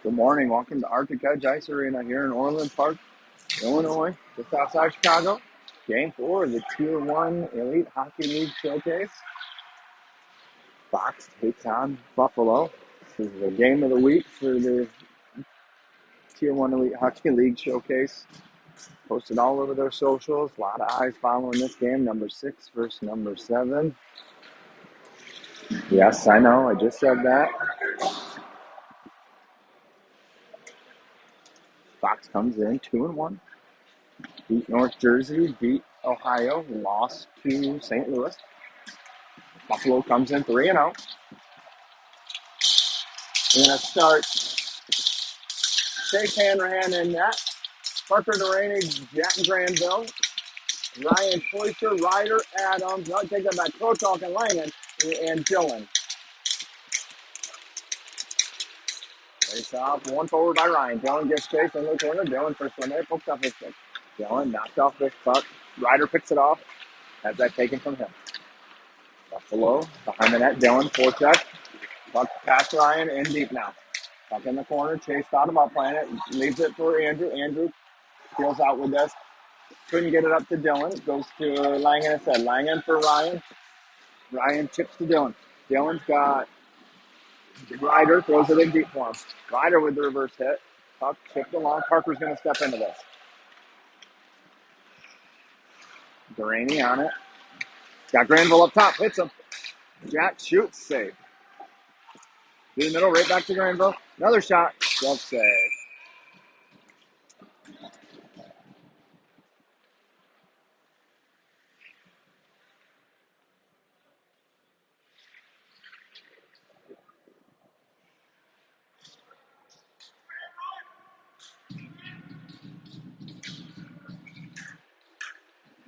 Good morning. Welcome to Arctic Edge Ice Arena here in Orland Park, Illinois, just outside Chicago. Game 4 of the Tier 1 Elite Hockey League Showcase. Fox takes on Buffalo. This is the game of the week for the Tier 1 Elite Hockey League Showcase. Posted all over their socials. A lot of eyes following this game. Number 6 versus number 7. Yes, I know. I just said that. Fox comes in 2-1. Beat North Jersey, beat Ohio, lost to St. Louis. Buffalo comes in 3-0. We're going to start Chase Hanrahan in net, Parker Delaney, Jack Granville, Ryan Schweitzer, Ryder, Adams, not taken by Kotok and Langen, and Dillon. Face off, one forward by Ryan. Dillon gets chased in the corner. Dillon first one there, pokes off his stick. Dillon knocked off this puck. Ryder picks it off. Has that taken from him. Buffalo behind the net. Dillon, forecheck. Puck past Ryan, in deep now. Puck in the corner. Chase thought about playing it. Leaves it for Andrew. Andrew feels out with this. Couldn't get it up to Dillon. Goes to Langen instead. Langen for Ryan. Ryan chips to Dillon. Dillon's got Ryder. Throws it in deep for him. Ryder with the reverse hit. Puck chipped along. Parker's going to step into this. Duraney on it. Got Granville up top. Hits him. Jack shoots. Save. Through the middle. Right back to Granville. Another shot. Glove save.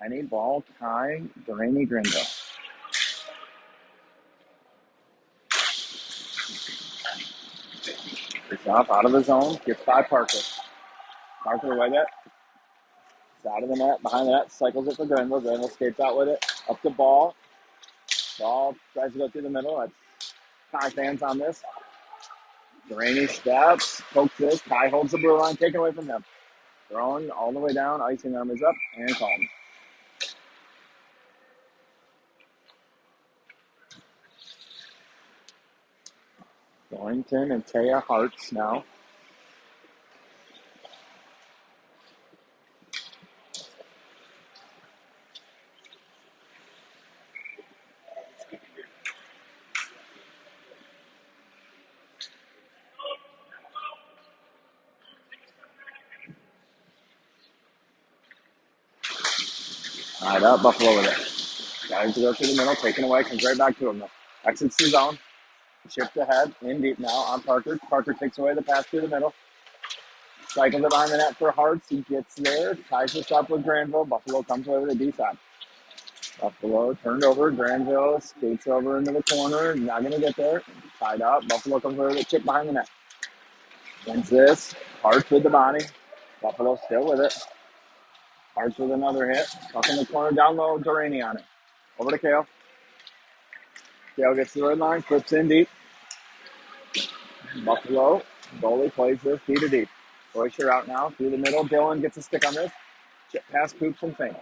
Any ball, tie, Duraney, Granville. It's off out of the zone. Gets by Parker. Parker with it. It's out of the net. Behind the net. Cycles it for Granville. Granville skates out with it. Up the ball. Ball tries to go through the middle. That's Kai fans on this. Duraney steps. Pokes this. Kai holds the blue line. Taken away from him. Thrown all the way down. Icing arm is up. And called. Dorrington and Taya Hartz now. Tied up, Buffalo with it. Tries to go through the middle, taken away, comes right back to him. Exits the zone, chipped ahead, in deep now on Parker. Parker takes away the pass through the middle. Cycles it behind the net for Hartz. He gets there, ties this up with Granville. Buffalo comes away with a D side. Buffalo turned over. Granville skates over into the corner. Not going to get there. Tied up. Buffalo comes away with a chip behind the net. Wins this. Hartz with the body. Buffalo still with it. Hartz with another hit. Tuck in the corner, down low. Duraney on it. Over to Kale. Kale gets to the red line. Flips in deep. Buffalo. Goalie plays this D to deep. Boyster out now. Through the middle. Dylan gets a stick on this. Chip past Coops and Fink.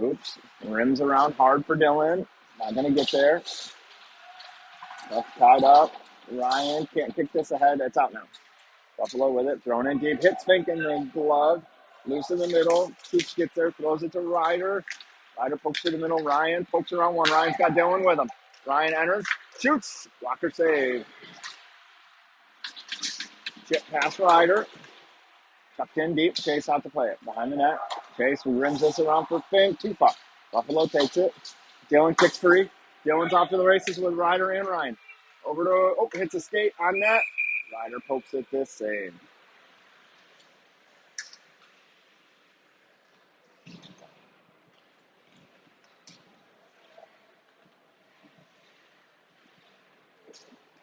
Oops. Rims around hard for Dylan. Not going to get there. That's tied up. Ryan can't kick this ahead. It's out now. Buffalo with it. Thrown in deep. Hits Fink in the glove. Loose in the middle. Coops gets there. Throws it to Ryder. Ryder pokes to the middle. Ryan pokes around one. Ryan's got Dylan with him. Ryan enters. Shoots. Blocker save. Chip pass Ryder. Tucked in deep. Chase out to play it. Behind the net. Chase rims this around for Fink. Too far. Buffalo takes it. Dylan kicks free. Dylan's off to the races with Ryder and Ryan. Over to, hits a skate on net. Ryder pokes it this save.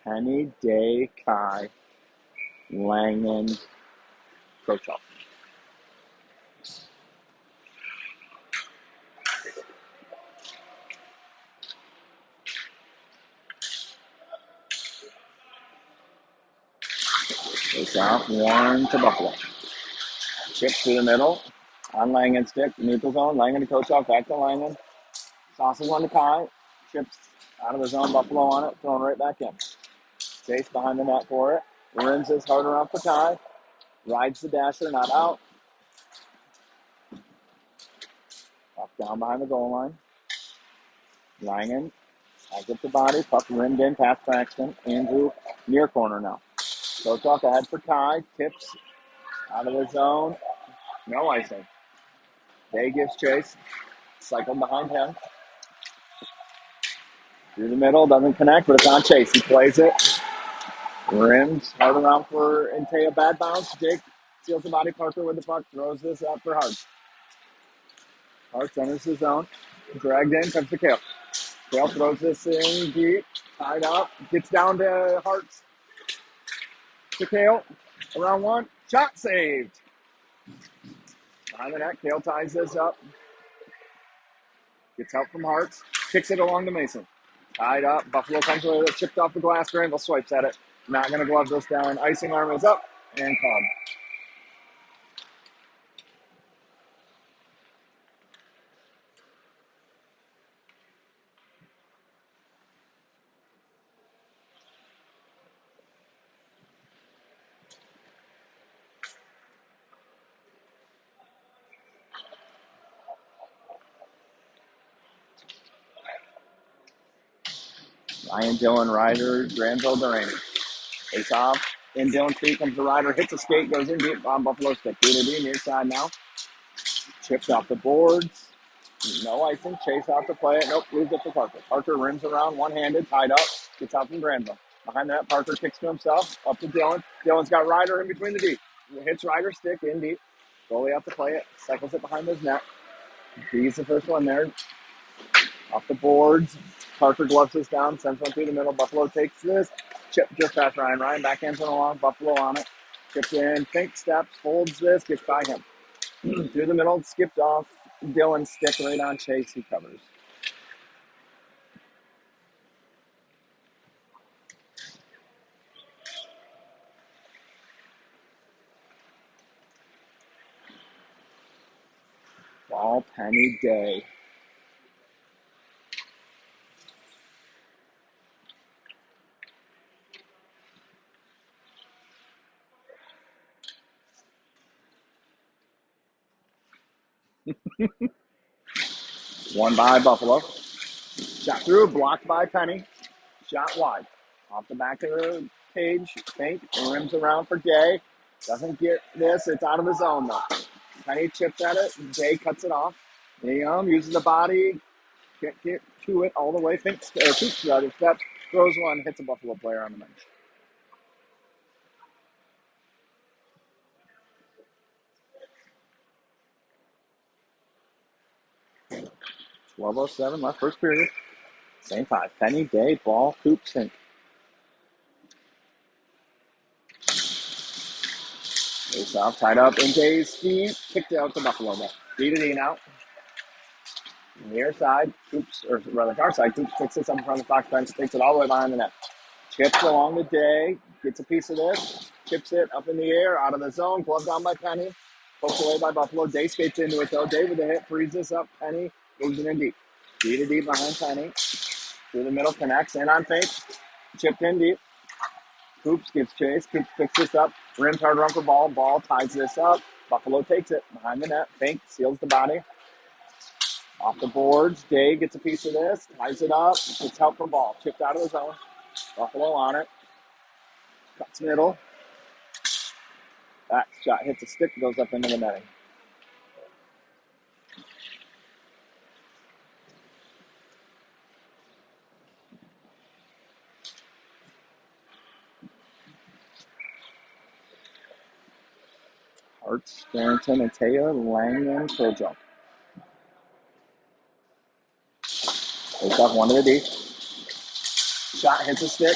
Penny, Day, Kai, Langen, Kochel. Face off, Warren to Buffalo. Chip through the middle. On Langen's stick. Neutral zone. Langen to Kochel. Back to Langen. Tosses one to Kai. Chips out of the zone. Buffalo on it. Thrown right back in. Chase behind the net for it. Rims his hard around for Kai. Rides the dasher. Not out. Puck down behind the goal line. Langen. Has up the body. Puck rimmed in past Braxton. Andrew near corner now. Kochel ahead for Kai. Tips out of the zone. No icing. Day gives chase. Cycle behind him. Through the middle. Doesn't connect, but it's on Chase. He plays it. Rims. Hard around for Intea. Bad bounce. Jake steals the body. Parker with the puck. Throws this out for Hart. Hart enters the zone. Dragged in. Comes to Kale. Kale throws this in deep. Tied up. Gets down to Hart's. To Kale. Around one. Shot saved. Behind the net. Kale ties this up. Gets help from Hartz. Kicks it along to Mason. Tied up. Buffalo comes with it. Chipped off the glass. Granville swipes at it. Not going to glove this down. Icing arm is up and called. Ryan, Dylan, Ryder, Granville, Duraney. Face off. In Dylan's feet comes the Ryder. Hits a skate. Goes in deep on Buffalo stick. D near side now. Chips off the boards. No icing. Chase out to play it. Nope. Leaves it for Parker. Parker rims around one-handed. Tied up. Gets out from Granville. Behind that, Parker kicks to himself. Up to Dylan. Dylan's got Ryder in between the deep. Hits Ryder's stick in deep. Goalie out to play it. Cycles it behind his net. He's the first one there. Off the boards. Parker gloves this down. Sends one through the middle. Buffalo takes this. Chip just past Ryan. Ryan backhands one along. Buffalo on it. Chips in. Fink steps. Holds this. Gets by him. Through the middle. Skipped off. Dylan stick right on Chase. He covers. Ball, Penny, Day. One by Buffalo. Shot through. Blocked by Penny. Shot wide. Off the back of the page. Fink rims around for Day. Doesn't get this. It's out of the zone, though. Penny chips at it. Day cuts it off. Uses the body. Can't get to it all the way. Keeps the other step. Throws one. Hits a Buffalo player on the bench. 12:07 left, first period. Same five. Penny, Day, ball, Coop, Fink. Face off, tied up in Day's feet. Kicked it out to Buffalo. D to D now. Near side, Coops, or rather far side, Coops picks this up in front of the Fox bench, takes it all the way behind the net. Chips along the Day, gets a piece of this, chips it up in the air, out of the zone, glove down by Penny, poked away by Buffalo. Day skates into it though. Day with the hit, frees this up. Penny moves it in deep. D to deep behind Penny. Through the middle, connects in on fake. Chipped in deep. Coops gives chase. Coops picks this up. Rims hard run for ball. Ball ties this up. Buffalo takes it behind the net. Fink seals the body. Off the boards, Day gets a piece of this, ties it up, gets help from ball. Chipped out of the zone. Buffalo on it. Cuts middle. That shot hits a stick, goes up into the netting. Hartz, Barrington, and Taya, Langen, Kojak. Takes off one to the D. Shot hits a stick.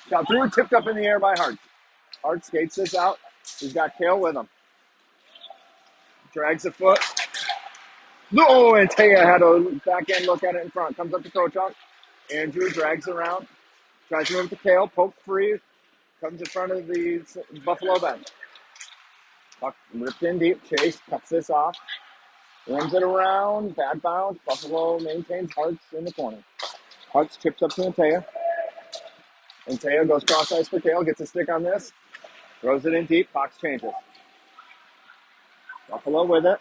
Shot through, tipped up in the air by Hart. Hart skates this out. He's got Kale with him. Drags a foot. No, and Taya had a backhand look at it in front. Comes up to Kojak. Andrew drags around. Tries to move to Kale. Poke free. Comes in front of the Buffalo bench. Puck ripped in deep. Chase cuts this off. Runs it around. Bad bounce. Buffalo maintains Hartz in the corner. Hartz chips up to Antea. Antea goes cross ice for Kale. Gets a stick on this. Throws it in deep. Fox changes. Buffalo with it.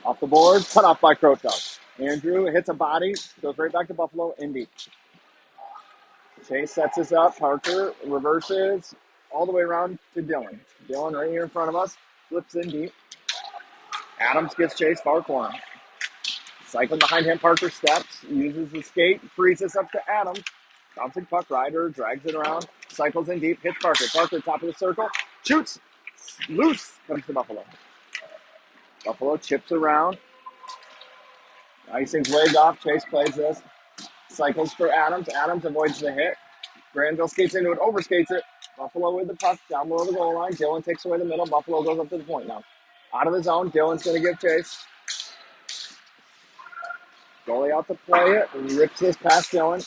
Off the board. Cut off by Krochak. Andrew hits a body. Goes right back to Buffalo in deep. Chase sets this up. Parker reverses all the way around to Dylan. Dylan right here in front of us. Flips in deep. Adams gets Chase far corner. Cycling behind him, Parker steps, uses the skate, frees this up to Adams. Bouncing puck, Ryder drags it around, cycles in deep, hits Parker. Parker, top of the circle, shoots, loose, comes to Buffalo. Buffalo chips around. Icing's waved off, Chase plays this. Cycles for Adams. Adams avoids the hit. Granville skates into it, overskates it. Buffalo with the puck, down below the goal line. Dylan takes away the middle. Buffalo goes up to the point now. Out of the zone, Dylan's going to give chase. Goalie out to play it. Rips this past Dylan.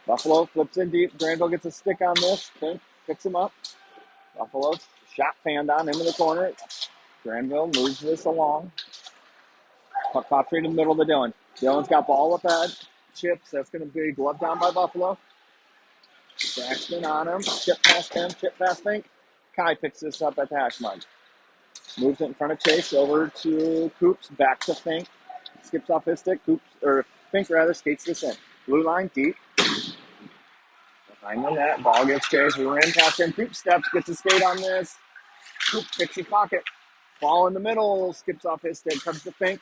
Buffalo flips in deep. Granville gets a stick on this. Fink picks him up. Buffalo shot fanned on into the corner. Granville moves this along. Puck pops right in the middle of the Dylan. Dylan's got ball up ahead. Chips. That's going to be gloved down by Buffalo. Braxton on him. Chip past him. Chip past Fink. Kai picks this up at the hash mark. Moves it in front of Chase. Over to Coops. Back to Fink. Skips off his stick. Fink skates this in. Blue line deep. Behind the net. Ball gets chased. We're in past him. Coop steps. Gets a skate on this. Coop picks his pocket. Ball in the middle. Skips off his stick. Comes to Fink.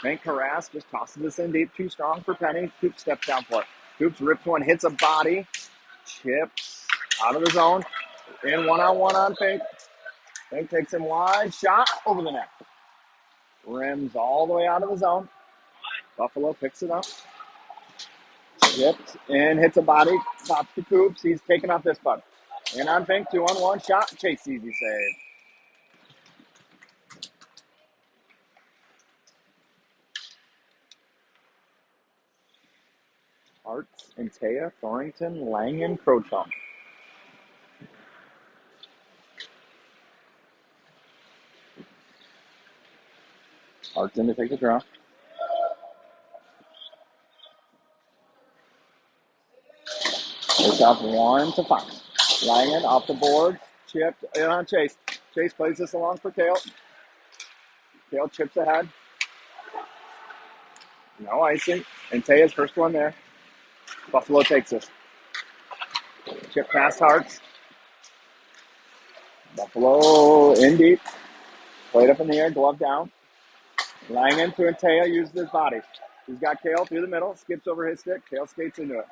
Fink harass. Just tosses this in deep. Too strong for Penny. Coop steps down for it. Coops rips one. Hits a body. Chips out of the zone. In one-on-one on Fink. Fink takes him wide. Shot over the net. Rims all the way out of the zone. Buffalo picks it up. Chips and hits a body. Pops to Coops. He's taking off this puck. And on Fink, 2-on-1 shot. Chase easy save. Hartz, Antea, Thornton, Langen, Krochak. Hartz in to take the draw. It's off 1 to Fox. Langen off the boards. Chipped in on Chase. Chase plays this along for Kale. Kale chips ahead. No icing. Antea's first one there. Buffalo takes this. Chip past Hartz. Buffalo in deep. Played up in the air, glove down. Langen to Antea, uses his body. He's got Kale through the middle, skips over his stick. Kale skates into it.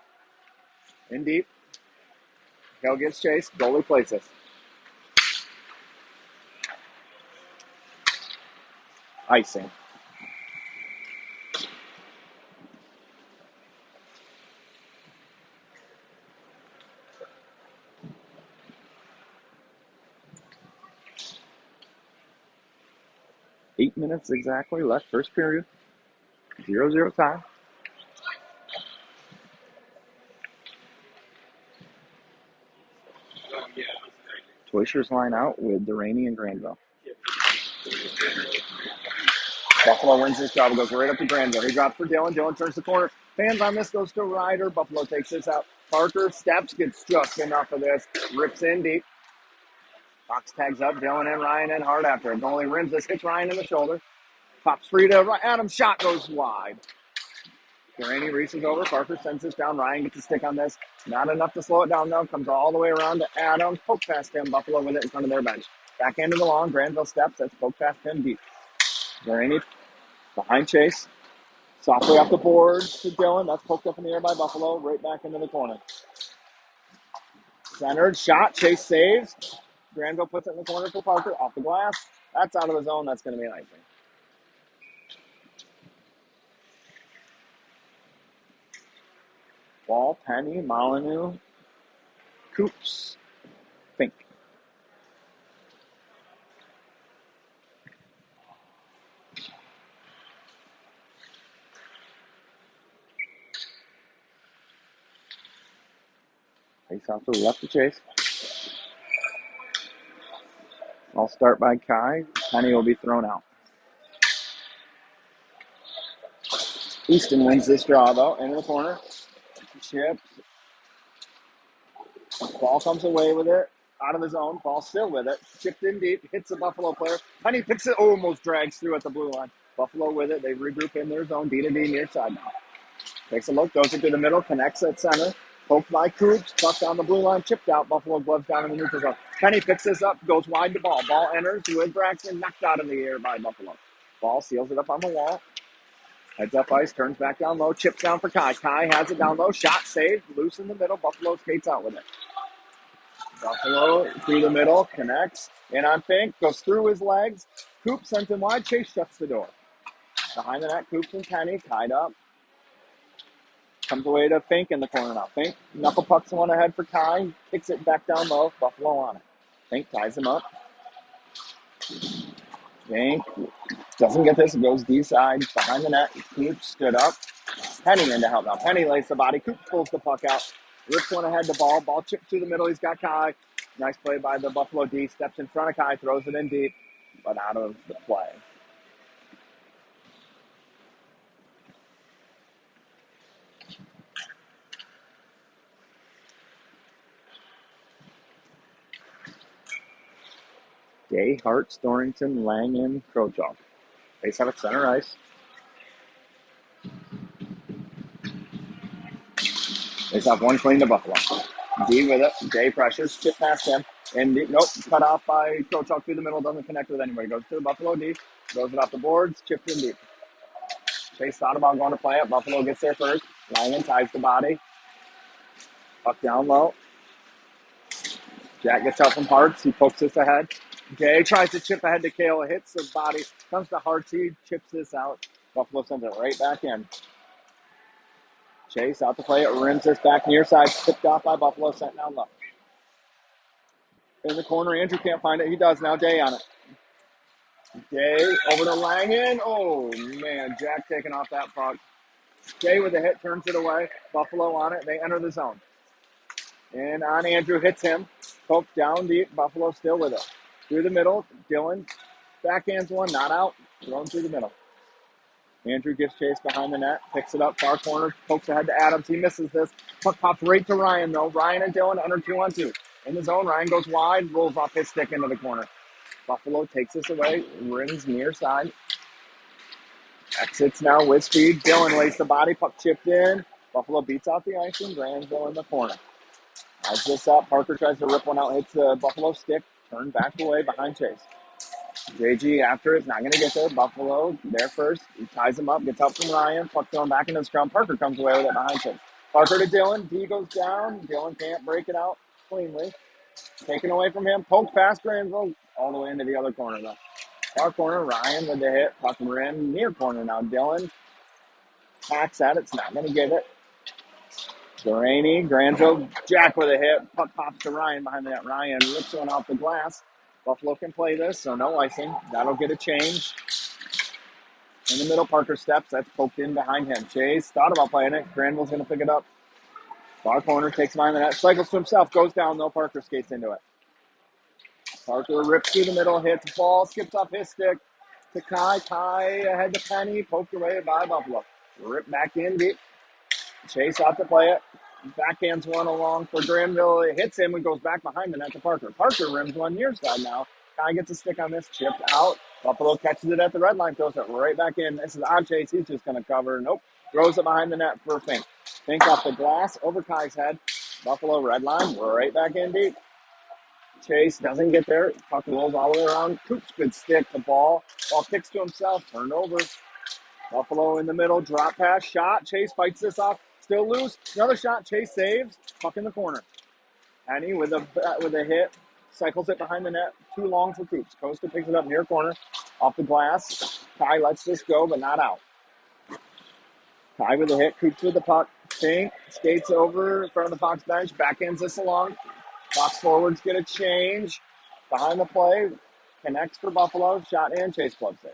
In deep. Kale gets chased. Goalie places. Icing. Eight minutes exactly left, first period. 0-0 tie. Toishers line out with Duraney and Granville. Buffalo wins this job. Goes right up to Granville. He drops for Dylan. Dylan turns the corner. Fans on this, goes to Ryder. Buffalo takes this out. Parker steps, gets just enough of this. Rips in deep. Fox tags up Dylan and Ryan and hard after it. Goalie rims this, hits Ryan in the shoulder. Pops free to Adams. Shot goes wide. Duraney races over. Parker sends this down. Ryan gets a stick on this. Not enough to slow it down, though. Comes all the way around to Adams. Poke past him. Buffalo with it in front of their bench. Backhand to the long. Granville steps. That's poke past him deep. Duraney behind Chase. Softly off the boards to Dylan. That's poked up in the air by Buffalo. Right back into the corner. Centered. Shot. Chase saves. Granville puts it in the corner for Parker. Off the glass. That's out of the zone. That's going to be an icing. Ball, Penny, Molyneux, Coops, Fink. Face off to the left of Chase. I'll start by Kai. Penny will be thrown out. Easton wins this draw, though. Into the corner. Chips. Ball comes away with it. Out of the zone. Ball still with it. Chipped in deep. Hits the Buffalo player. Penny picks it. Almost drags through at the blue line. Buffalo with it. They regroup in their zone. D to D near side now. Takes a look. Goes into the middle. Connects at center. Poked by Coops. Tucked down the blue line. Chipped out. Buffalo gloves down in the neutral zone. Penny picks this up. Goes wide to ball. Ball enters with Braxton. Knocked out in the air by Buffalo. Ball seals it up on the wall. Heads up ice, turns back down low, chips down for Kai. Kai has it down low, shot saved, loose in the middle. Buffalo skates out with it. Buffalo through the middle, connects, in on Fink, goes through his legs. Coop sends him wide, Chase shuts the door. Behind the net, Coops and Penny tied up. Comes away to Fink in the corner now. Fink, knuckle pucks one ahead for Kai, kicks it back down low, Buffalo on it. Fink ties him up. Fink doesn't get this, it goes D-side, behind the net. Coop stood up. Penny in to help now. Penny lays the body. Coop pulls the puck out. Rips one ahead to ball. Ball chipped through the middle. He's got Kai. Nice play by the Buffalo D. Steps in front of Kai. Throws it in deep. But out of the play. Day, Hart, Storrington, Langen, Krochok. Face have at center ice. Face off one clean to Buffalo. D with it. Day pressures. Chip past him. And nope, cut off by Krochok through the middle. Doesn't connect with anybody. Goes to the Buffalo D. Throws it off the boards. Chipped in deep. Chase thought about going to play it. Buffalo gets there first. Langen ties the body. Puck down low. Jack gets out from Hartz. He pokes this ahead. Jay tries to chip ahead to Kale. Hits the body. Comes to Hartz. He chips this out. Buffalo sends it right back in. Chase out to play it. Rims this back near side. Tipped off by Buffalo. Sent down low. In the corner. Andrew can't find it. He does now. Day on it. Day over to Langen. Oh, man. Jack taking off that puck. Day with the hit. Turns it away. Buffalo on it. They enter the zone. And on Andrew, hits him. Poke down deep. Buffalo still with it. Through the middle. Dylan backhands one. Not out. Thrown through the middle. Andrew gives chase behind the net. Picks it up. Far corner. Pokes ahead to Adams. He misses this. Puck pops right to Ryan, though. Ryan and Dylan enter 2-on-2. In the zone. Ryan goes wide. Rolls off his stick into the corner. Buffalo takes this away. Rims near side. Exits now with speed. Dylan lays the body. Puck chipped in. Buffalo beats out the icing. Granville in the corner. Hides this up. Parker tries to rip one out. Hits the Buffalo stick. Turned back away behind Chase. JG after it's not going to get there. Buffalo there first. He ties him up, gets up from Ryan. Puck going back into the scrum. Parker comes away with it behind him. Parker to Dylan. D goes down. Dylan can't break it out cleanly. Taken away from him. Poked past Granville all the way into the other corner though. Far corner. Ryan with the hit. Puck rim near corner now. Dylan hacks at it. It's not going to get it. Delaney, Granville, Jack with a hit. Puck pops to Ryan behind the net. Ryan rips one off the glass. Buffalo can play this, so no icing. That'll get a change. In the middle, Parker steps. That's poked in behind him. Chase thought about playing it. Granville's going to pick it up. Far corner, takes behind the net. Cycles to himself. Goes down, though. Parker skates into it. Parker rips through the middle. Hits ball. Skips off his stick. To Kai. Kai ahead to Penny. Poked away by Buffalo. Rip back in deep. Chase out to play it. Backhands one along for Granville. It hits him and goes back behind the net to Parker. Parker rims one near side now. Kai gets a stick on this. Chipped out. Buffalo catches it at the red line. Throws it right back in. This is on Chase. He's just going to cover. Nope. Throws it behind the net for Fink. Fink off the glass over Kai's head. Buffalo red line. Right back in deep. Chase doesn't get there. Puck rolls all the way around. Coops good stick. The ball. Ball kicks to himself. Turned over. Buffalo in the middle, drop pass, shot. Chase fights this off, still loose. Another shot, Chase saves. Puck in the corner. Penny with a hit, cycles it behind the net. Too long for Coops. Costa picks it up near corner, off the glass. Kai lets this go, but not out. Kai with a hit, Coops with the puck. Fink skates over in front of the Fox bench, backhands this along. Fox forwards get a change. Behind the play, connects for Buffalo. Shot and Chase club save.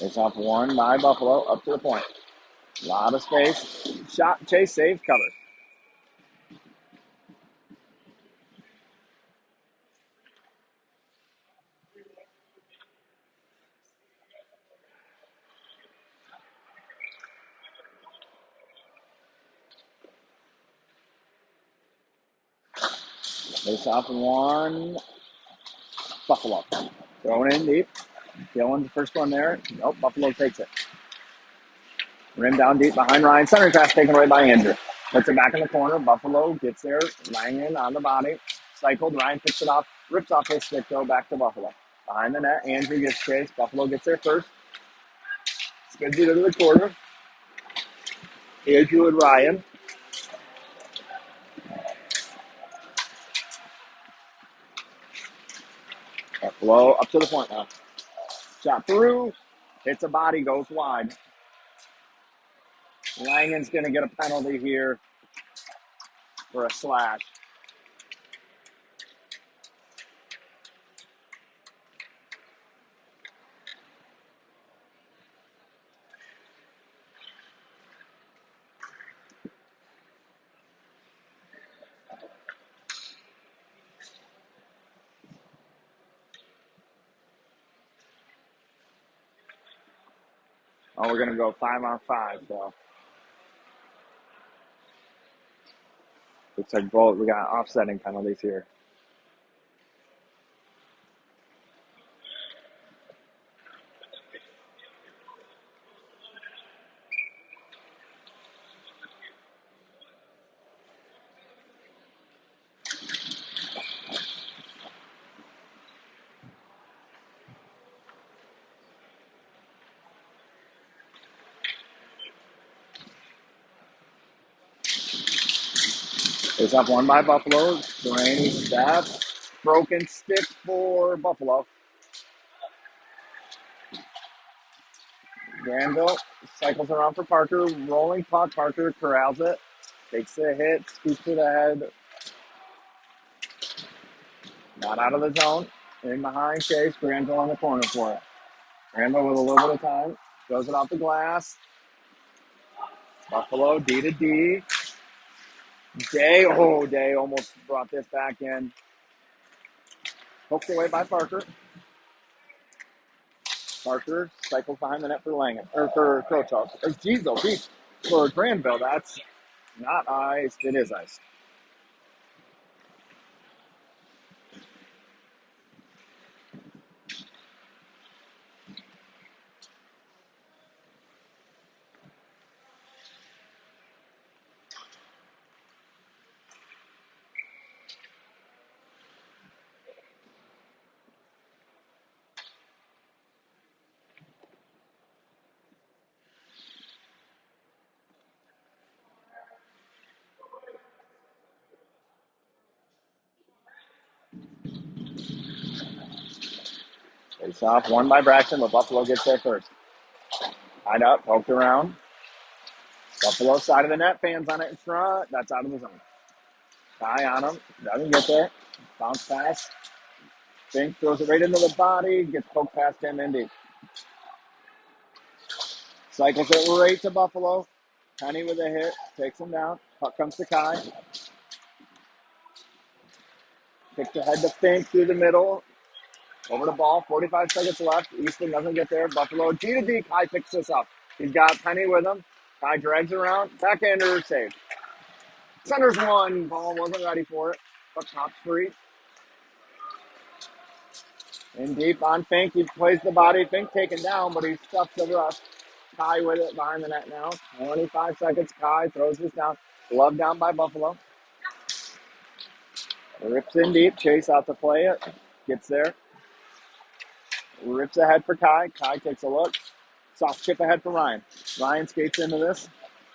It's off one by Buffalo, up to the point. A lot of space. Shot, Chase, save, cover. Face off one, Buffalo. Thrown in deep. Dylan's the first one there. Nope, Buffalo takes it. Rim down deep behind Ryan. Center pass taken away by Andrew. Puts it back in the corner. Buffalo gets there. Langan on the body. Cycled. Ryan picks it off. Rips off his stick, though, back to Buffalo. Behind the net, Andrew gets chased. Buffalo gets there first. Skids it into the corner. Andrew and Ryan. Buffalo up to the point now. Shot through. Hits a body, goes wide. Langan's going to get a penalty here for a slash. Oh, we're going to go 5-on-5, so. Looks like both. We got offsetting penalties here. It's up one by Buffalo. Delaney steps. Broken stick for Buffalo. Granville cycles around for Parker. Rolling puck. Parker corrals it. Takes the hit. Scoops to the head. Not out of the zone. In behind Chase. Granville on the corner for it. Granville with a little bit of time. Throws it off the glass. Buffalo D to D. Day almost brought this back in. Poked away by Parker. Parker cycles behind the net for Langen, or for Krochov. Or geez, oh, geez. For Granville, that's not iced. It is iced. Face off, won by Braxton, but Buffalo gets there first. Tied up, poked around. Buffalo side of the net, fans on it in front. That's out of the zone. Tie on him, doesn't get there. Bounce pass. Fink throws it right into the body, gets poked past him, Indy. Cycles it right to Buffalo. Penny with a hit, takes him down. Puck comes to Kai. Kicks ahead to Fink through the middle. Over the ball, 45 seconds left. Easton doesn't get there. Buffalo, G to D. Kai picks this up. He's got Penny with him. Kai drags around. Backhander save. Center's one. Ball wasn't ready for it. But pops free. In deep on Fink. He plays the body. Fink taken down, but he stuffs the rush. Kai with it behind the net now. 25 seconds. Kai throws this down. Glove down by Buffalo. Rips in deep. Chase out to play it. Gets there. Rips ahead for Kai. Kai takes a look. Soft chip ahead for Ryan. Ryan skates into this.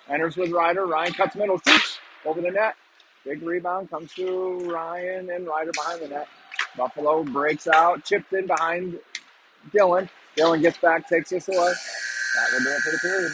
Enters with Ryder. Ryan cuts middle. Shoots over the net. Big rebound. Comes to Ryan and Ryder behind the net. Buffalo breaks out. Chipped in behind Dylan. Dylan gets back. Takes this away. That will do it for the period.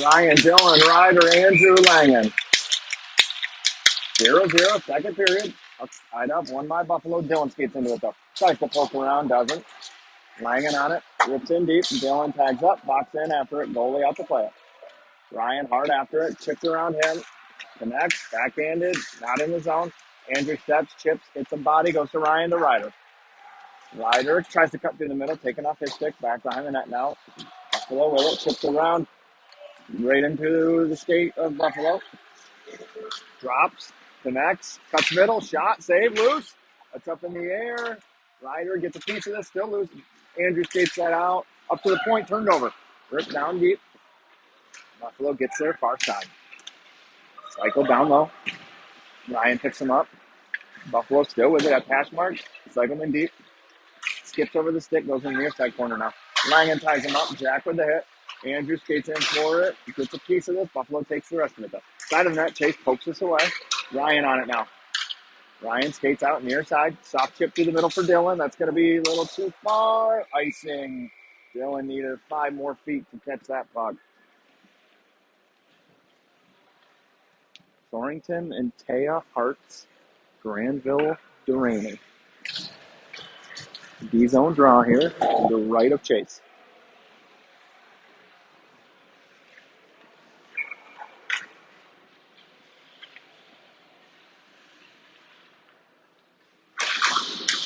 Ryan, Dylan, Ryder, Andrew Langen. 0-0, second period. Tied up, won by Buffalo. Dylan skates into it though. Tries to poke around, doesn't. Langen on it, rips in deep. Dylan tags up, box in after it. Goalie out to play it. Ryan hard after it, chips around him. Connects, backhanded, not in the zone. Andrew steps, chips, hits a body, goes to Ryan to Ryder. Ryder tries to cut through the middle, taking off his stick, back behind the net now. Buffalo with it, chips around, right into the skate of Buffalo. Drops, connects, cuts middle, shot, save, loose. That's up in the air. Ryder gets a piece of this, still loose. Andrew skates that out, up to the point, turned over. Ripped down deep. Buffalo gets there, far side. Cycle down low. Ryan picks him up. Buffalo still with it at pass mark. Cycle in deep. Skips over the stick, goes in the near side corner now. Langen ties him up. Jack with the hit. Andrew skates in for it. Gets a piece of this. Buffalo takes the rest of it, though. Side of the net, Chase pokes this away. Ryan on it now. Ryan skates out near side. Soft chip through the middle for Dylan. That's going to be a little too far. Icing. Dylan needed 5 more feet to catch that puck. Thornton and Taya Hartz. Granville Duraney. D-zone draw here to the right of Chase.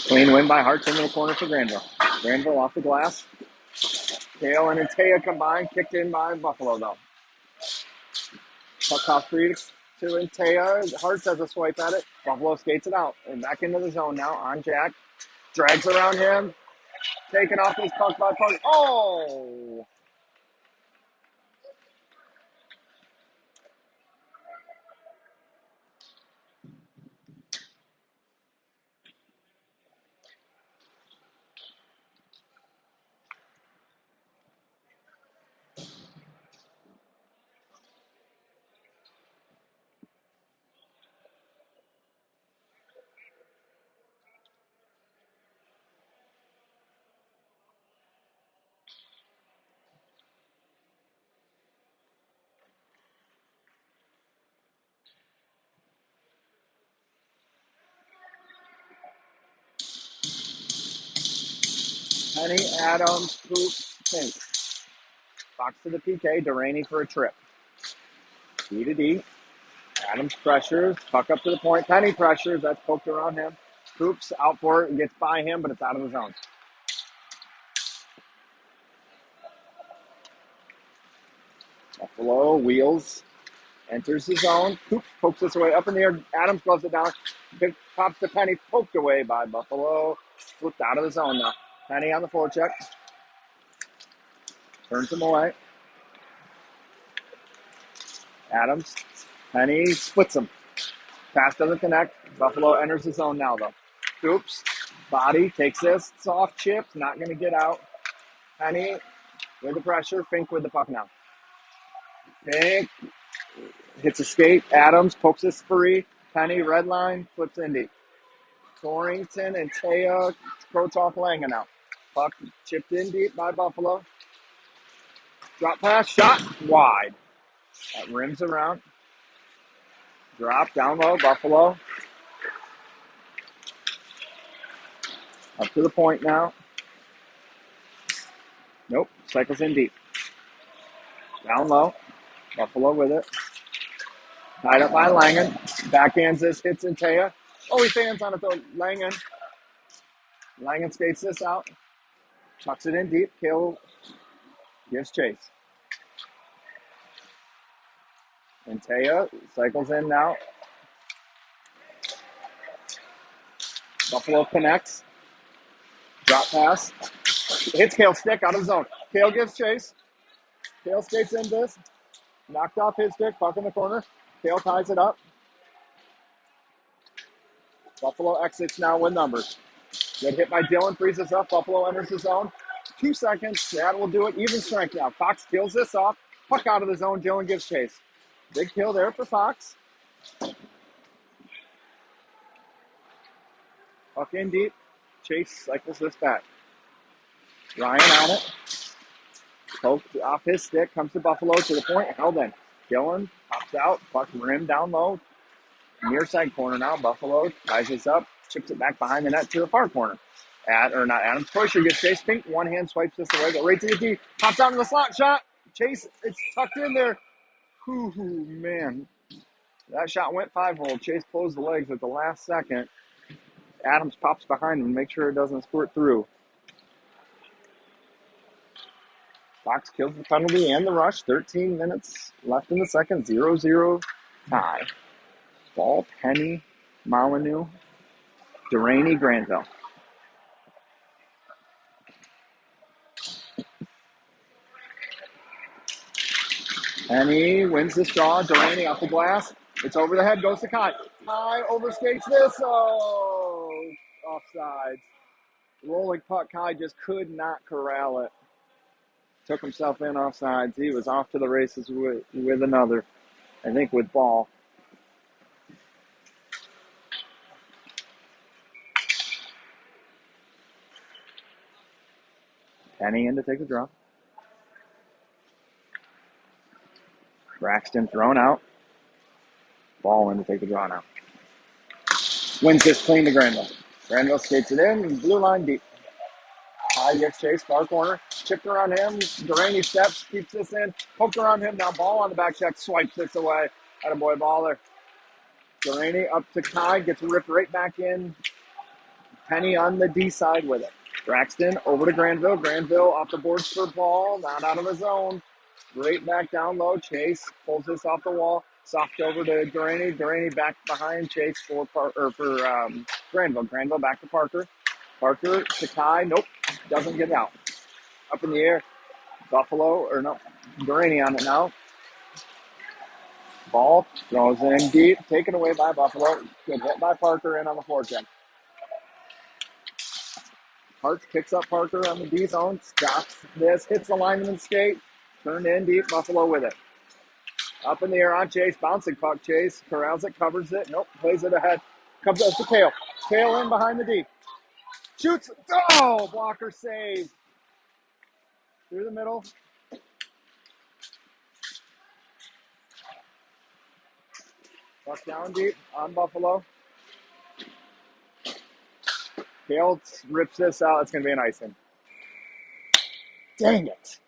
Clean win by Hartz into the corner for Granville. Granville off the glass. Kale and Taya combined, kicked in by Buffalo, though. Puck off free to Taya. Hartz has a swipe at it. Buffalo skates it out. And back into the zone now on Jack. Drags around him. Taken off his puck by puck. Oh! Penny, Adams, Poop, Pink. Fox to the PK. Duraney for a trip. D to D. Adams pressures. Puck up to the point. Penny pressures. That's poked around him. Poops out for it and gets by him, but it's out of the zone. Buffalo wheels. Enters the zone. Poops pokes this away up in the air. Adams gloves it down. Big pops to Penny. Poked away by Buffalo. Flipped out of the zone now. Penny on the forecheck. Turns him away. Adams. Penny splits him. Pass doesn't connect. Buffalo enters the zone now, though. Oops. Body takes this. Soft chip. Not going to get out. Penny with the pressure. Fink with the puck now. Fink hits a skate. Adams pokes this free. Penny, red line. Flips in deep. Torrington and Taya approach off Langen now. Puck chipped in deep by Buffalo. Drop pass. Shot wide. That rims around. Drop down low. Buffalo. Up to the point now. Nope. Cycles in deep. Down low. Buffalo with it. Tied up by Langen. Backhands this. Hits Taya. Oh, he fans on it though. Langen skates this out. Tucks it in deep. Kale gives chase. And Taya cycles in now. Buffalo connects. Drop pass. Hits Kale's stick out of the zone. Kale gives chase. Kale skates in this. Knocked off his stick. Puck in the corner. Kale ties it up. Buffalo exits now with numbers. Good hit by Dylan. Freezes up. Buffalo enters the zone. 2 seconds. That will do it. Even strength now. Fox kills this off. Puck out of the zone. Dylan gives chase. Big kill there for Fox. Puck in deep. Chase cycles this back. Ryan on it. Poked off his stick. Comes to Buffalo to the point. Held in. Dylan pops out. Puck rim down low. Near side corner now. Buffalo ties this up. Chips it back behind the net to the far corner. Not Adams. Pusher gets Chase. Pink. One hand swipes this away. Go right to the D. Pops out in the slot shot. Chase. It's tucked in there. Ooh, man. That shot went 5-hole. Chase closed the legs at the last second. Adams pops behind him to make sure it doesn't squirt through. Fox kills the penalty and the rush. 13 minutes left in the second. 0-0 tie. Ball, Penny, Molyneux, Duraney, Granville. Penny wins this draw. Duraney off the glass. It's over the head. Goes to Kai. Kai overskates this. Oh, offsides. Rolling puck. Kai just could not corral it. took himself in offsides. He was off to the races with another, I think with ball. Penny in to take the draw. Braxton thrown out. Ball in to take the draw now. Wins this clean to Granville. Granville skates it in, blue line deep. High gets chased, far corner. Chipped around him. Duraney steps, keeps this in. Poked around him, now ball on the back check, swipes this away. Attaboy baller. Duraney up to Kai, gets ripped right back in. Penny on the D side with it. Braxton over to Granville. Granville off the boards for ball, not out of his zone. Right back down low. Chase pulls this off the wall. Soft over to Duraney. Duraney back behind Chase for Granville. Granville back to Parker. Parker to Kai. Nope, doesn't get out. Up in the air. Buffalo, or no, Duraney on it now. Ball throws in deep. Taken away by Buffalo. Good hit by Parker in on the forecheck. Hartz picks up Parker on the D zone, stops this, hits the lineman skate, turned in deep, Buffalo with it. Up in the air on Chase, bouncing puck Chase, corrals it, covers it, nope, plays it ahead, comes up to Kale. Kale in behind the D. Shoots, oh, blocker save. Through the middle. Puck down deep on Buffalo. Kale rips this out, it's going to be an icing. Dang it.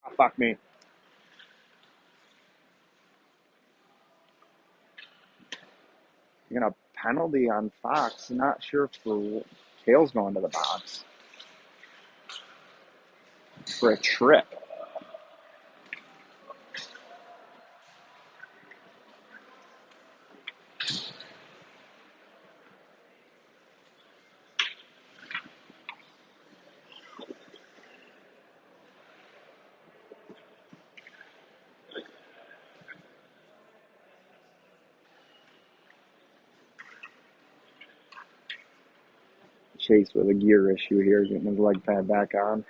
Oh, fuck me. You're going to penalty on Fox. Not sure if Kale's going to the box for a trip. Chase with a gear issue here, getting his leg pad back on.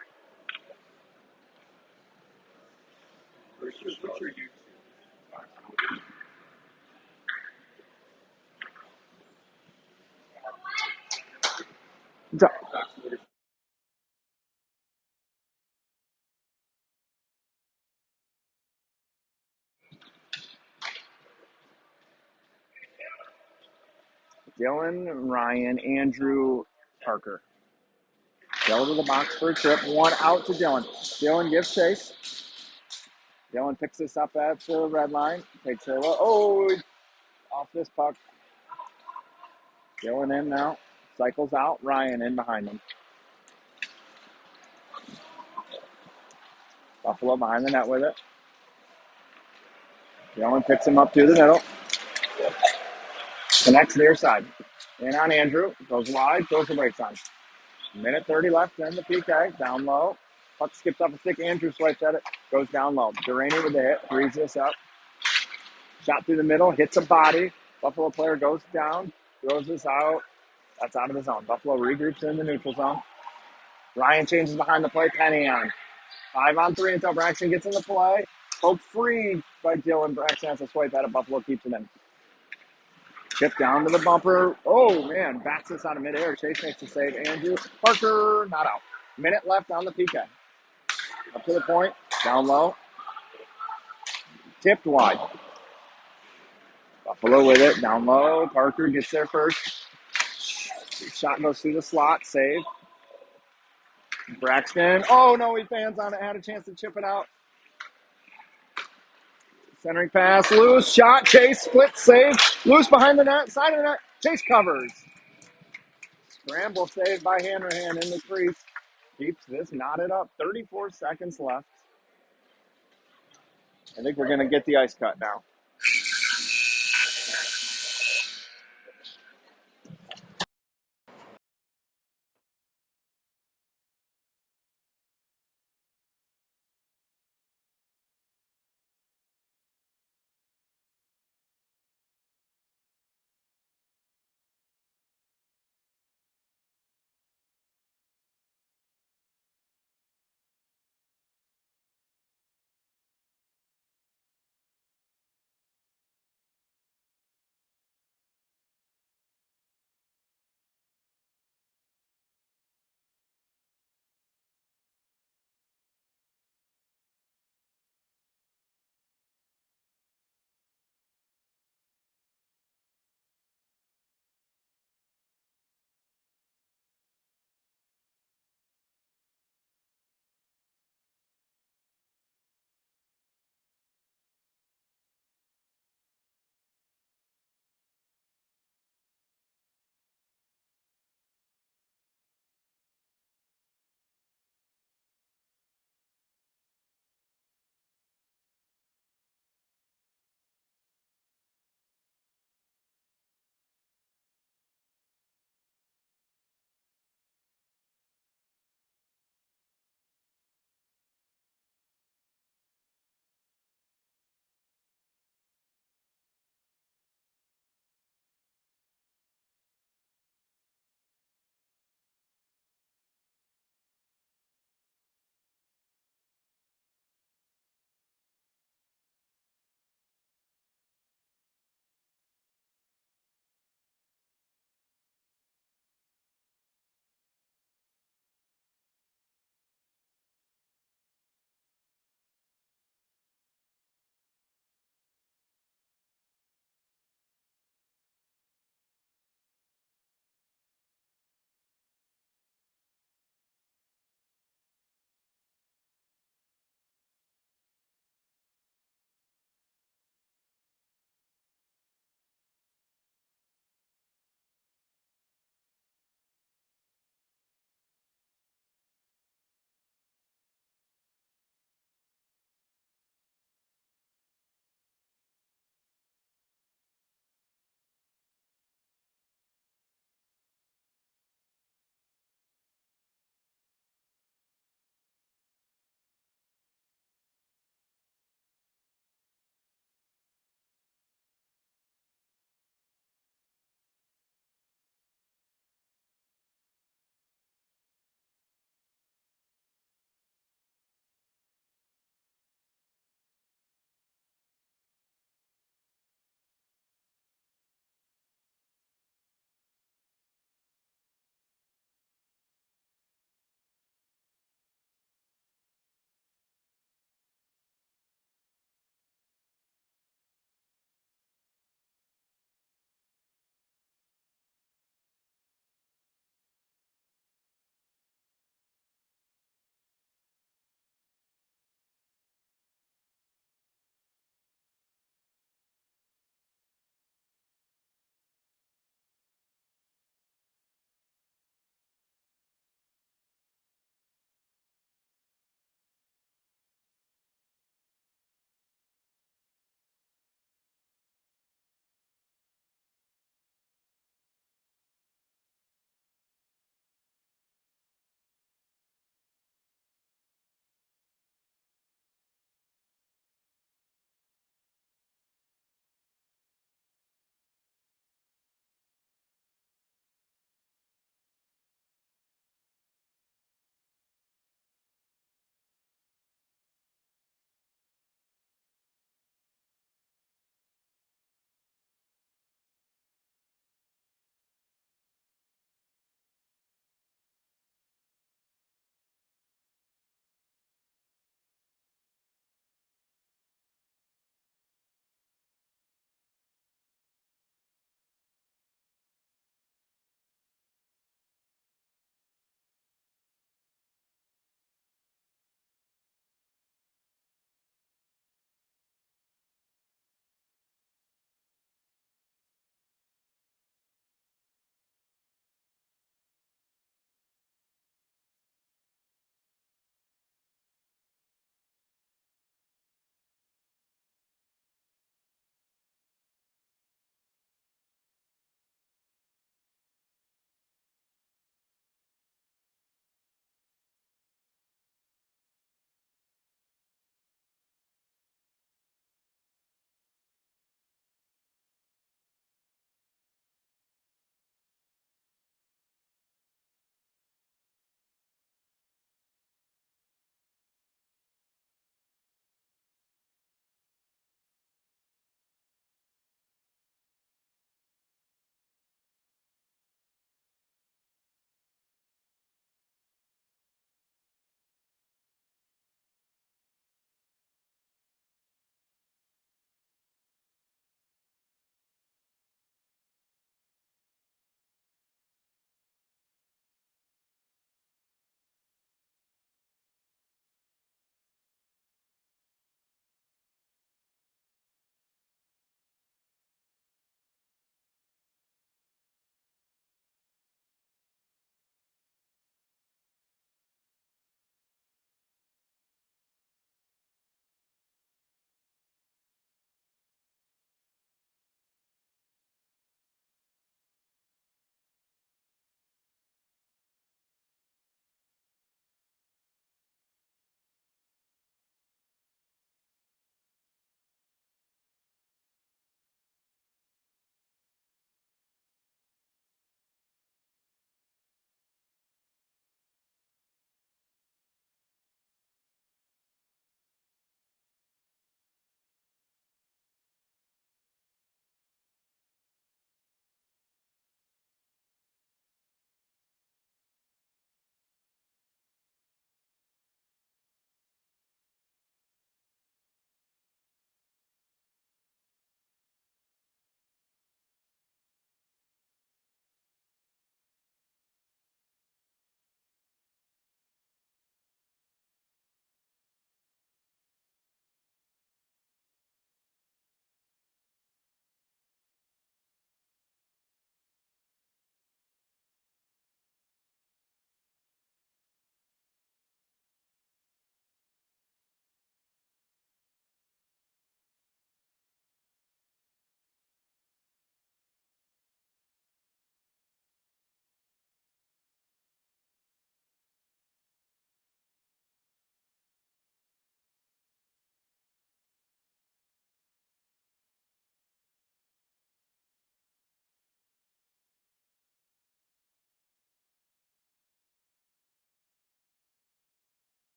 Dylan, Ryan, Andrew, Parker. Go to the box for a trip. One out to Dylan. Dylan gives chase. Dylan picks this up at the red line. Takes a look. Oh, off this puck. Dylan in now. Cycles out. Ryan in behind him. Buffalo behind the net with it. Dylan picks him up through the middle. Connects near side. In on Andrew. Goes wide. Goes the brakes on. Minute 30 left in the PK. Down low. Puck skips up a stick. Andrew swipes at it. Goes down low. Duraney with the hit. Frees this up. Shot through the middle. Hits a body. Buffalo player goes down. Throws this out. That's out of the zone. Buffalo regroups in the neutral zone. Ryan changes behind the play. Penny on. 5-on-3 until Braxton gets in the play. Poke free by Dylan. Braxton has a swipe at it. Buffalo keeps it in. Chip down to the bumper. Oh, man. Bats this out of midair. Chase makes the save. Andrew Parker, not out. Minute left on the PK. Up to the point. Down low. Tipped wide. Buffalo with it. Down low. Parker gets there first. Shot goes through the slot. Save. Braxton. Oh, no. He fans on it. Had a chance to chip it out. Centering pass. Loose. Shot. Chase. Split. Save. Loose behind the net. Side of the net. Chase covers. Scramble saved by Hanrahan in the crease. Keeps this knotted up. 34 seconds left. I think we're going to get the ice cut now.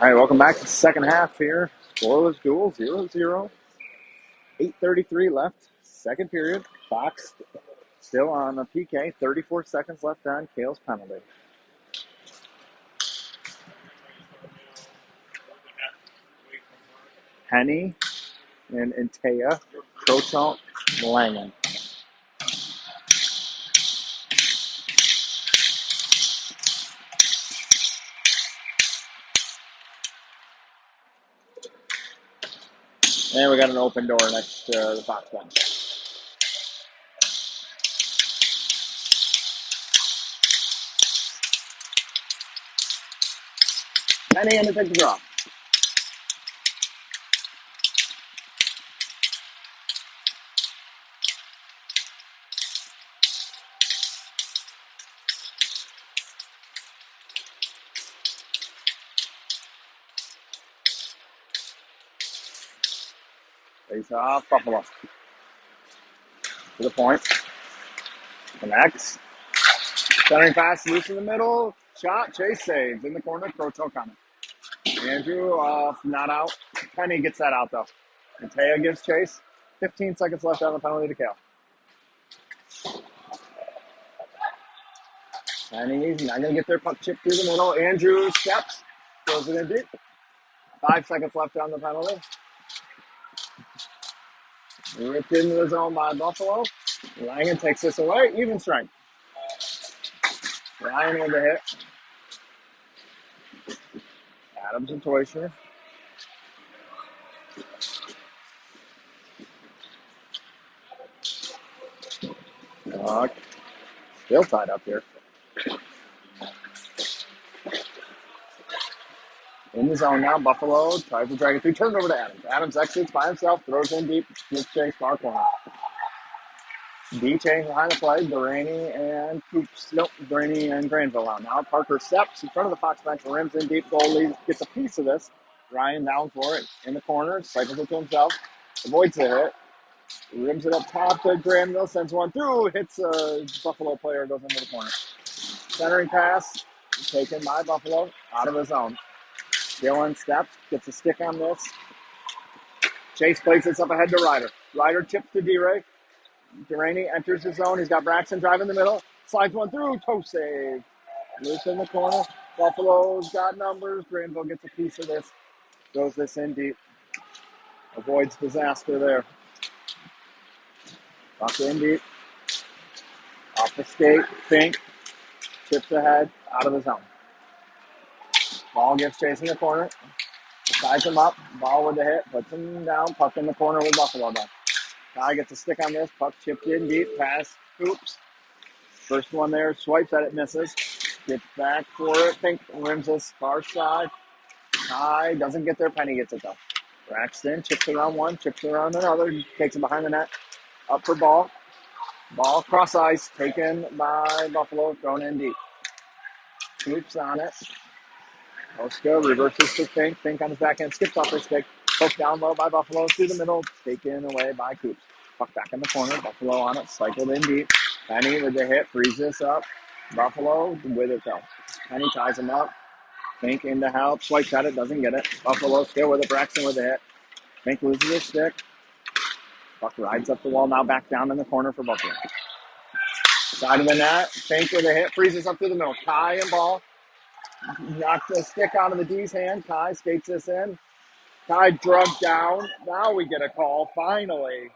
All right, welcome back to the second half here. Scoreless duel, 0-0. 8:33 left, second period. Fox still on a PK. 34 seconds left on Kale's penalty. Henny and Intea, Crochant, Langen. And we got an open door next to the Fox bench. Henny in to take the draw. Face off, Buffalo. To the point. Connects. Centering pass, loose in the middle. Shot, Chase saves. In the corner, Crochant coming. Andrew off, not out. Penny gets that out though. And Taya gives chase. 15 seconds left on the penalty to Kale. Penny's not going to get their puck chipped through the middle. Andrew steps, throws it in deep. 5 seconds left on the penalty. Ripped into the zone by Buffalo. Langen takes this away. Even strength. Ryan with the hit. Adams and Teuscher. Still tied up here. In the zone now, Buffalo tries to drag it through. Turns over to Adams. Adams exits by himself, throws in deep. Gives chase, far corner. D change behind the play. Duraney and Coops. Nope, Duraney and Granville out now. Parker steps in front of the Fox bench, rims in deep. Goalie gets a piece of this. Ryan down for it in the corner. Cycles it to himself. Avoids the hit. Rims it up top to Granville. Sends one through. Hits a Buffalo player. Goes into the corner. Centering pass. Taken by Buffalo. Out of his zone. Dylan steps. Gets a stick on this. Chase plays this up ahead to Ryder. Ryder tips to D-Ray. Duraney enters the zone. He's got Braxton driving the middle. Slides one through. Toe save. Loose in the corner. Buffalo's got numbers. Granville gets a piece of this. Throws this in deep. Avoids disaster there. Buck in deep. Off the skate. Fink. Chips ahead. Out of the zone. Ball gets chasing the corner. Ties him up. Ball with the hit. Puts him down. Puck in the corner with Buffalo done. Guy gets a stick on this. Puck chipped in deep. Pass. Oops. First one there. Swipes at it. Misses. Gets back for it. Fink rims this far side. High. Doesn't get there. Penny gets it though. Braxton chips around one. Chips around another. Takes it behind the net. Up for ball. Ball cross ice. Taken by Buffalo. Thrown in deep. Oops on it. Oscar reverses to Fink. Fink on his backhand. Skips off his stick. Poked down low by Buffalo. Through the middle. Taken away by Coops. Puck back in the corner. Buffalo on it. Cycled in deep. Penny with the hit. Frees this up. Buffalo with it though. Penny ties him up. Fink in to help. Swipes at it. Doesn't get it. Buffalo still with it. Braxton with the hit. Fink loses his stick. Buck rides up the wall. Now back down in the corner for Buffalo. Side of the net. Fink with a hit. Freezes up through the middle. Kai and ball. Knocked the stick out of the D's hand. Kai skates this in. Kai drugged down. Now we get a call. Finally.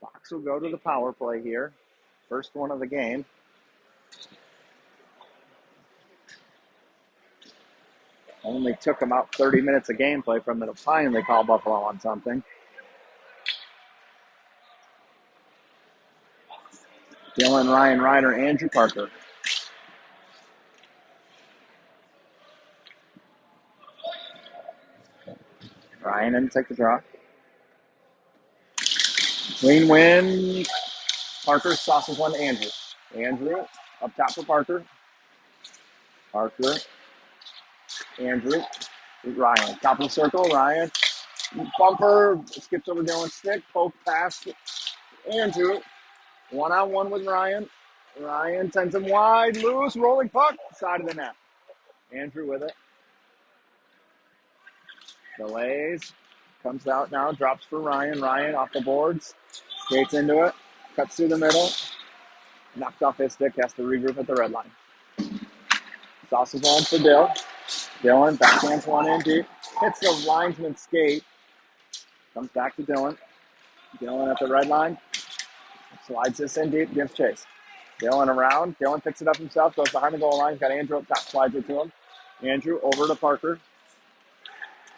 Fox will go to the power play here. First one of the game. Only took about 30 minutes of gameplay from them to finally call Buffalo on something. Dylan, Ryan, Ryder, Andrew Parker. Ryan didn't take the draw. Clean win. Parker sauces one to Andrew. Andrew up top for Parker. Parker Andrew, Ryan. Top of the circle, Ryan. Bumper, skips over Dylan's stick, poke pass, Andrew. One-on-one with Ryan. Ryan sends him wide, loose, rolling puck, side of the net. Andrew with it. Delays, comes out now, drops for Ryan. Ryan off the boards, skates into it, cuts through the middle, knocked off his stick, has to regroup at the red line. Sauces one for Dill. Dylan backhands one in deep, hits the linesman's skate, comes back to Dylan. Dylan at the red line, slides this in deep, gives chase. Dylan around, Dylan picks it up himself, goes behind the goal line, got Andrew up top, slides it to him. Andrew over to Parker.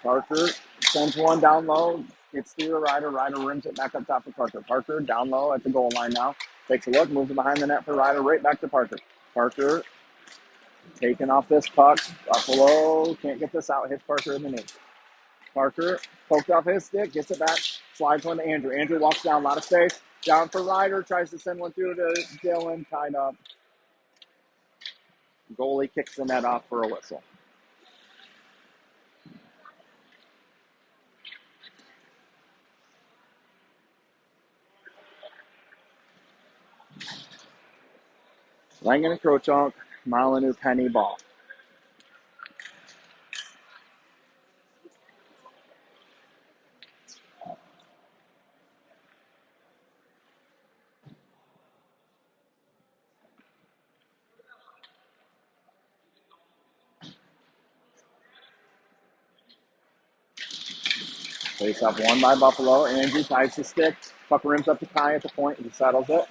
Parker sends one down low, gets through the Ryder. Ryder rims it back up top of Parker. Parker down low at the goal line now. Takes a look, moves it behind the net for Ryder, right back to Parker. Parker taking off this puck. Buffalo can't get this out, hits Parker in the knee. Parker poked off his stick, gets it back, slides one to Andrew. Andrew walks down, a lot of space. Down for Ryder, tries to send one through to Dylan, tied up. Goalie kicks the net off for a whistle. Langen and Krochuk, Molyneux, Penny, ball. Face off one by Buffalo. Andrew ties the stick. Puck rims up to Kai at the point. He settles it.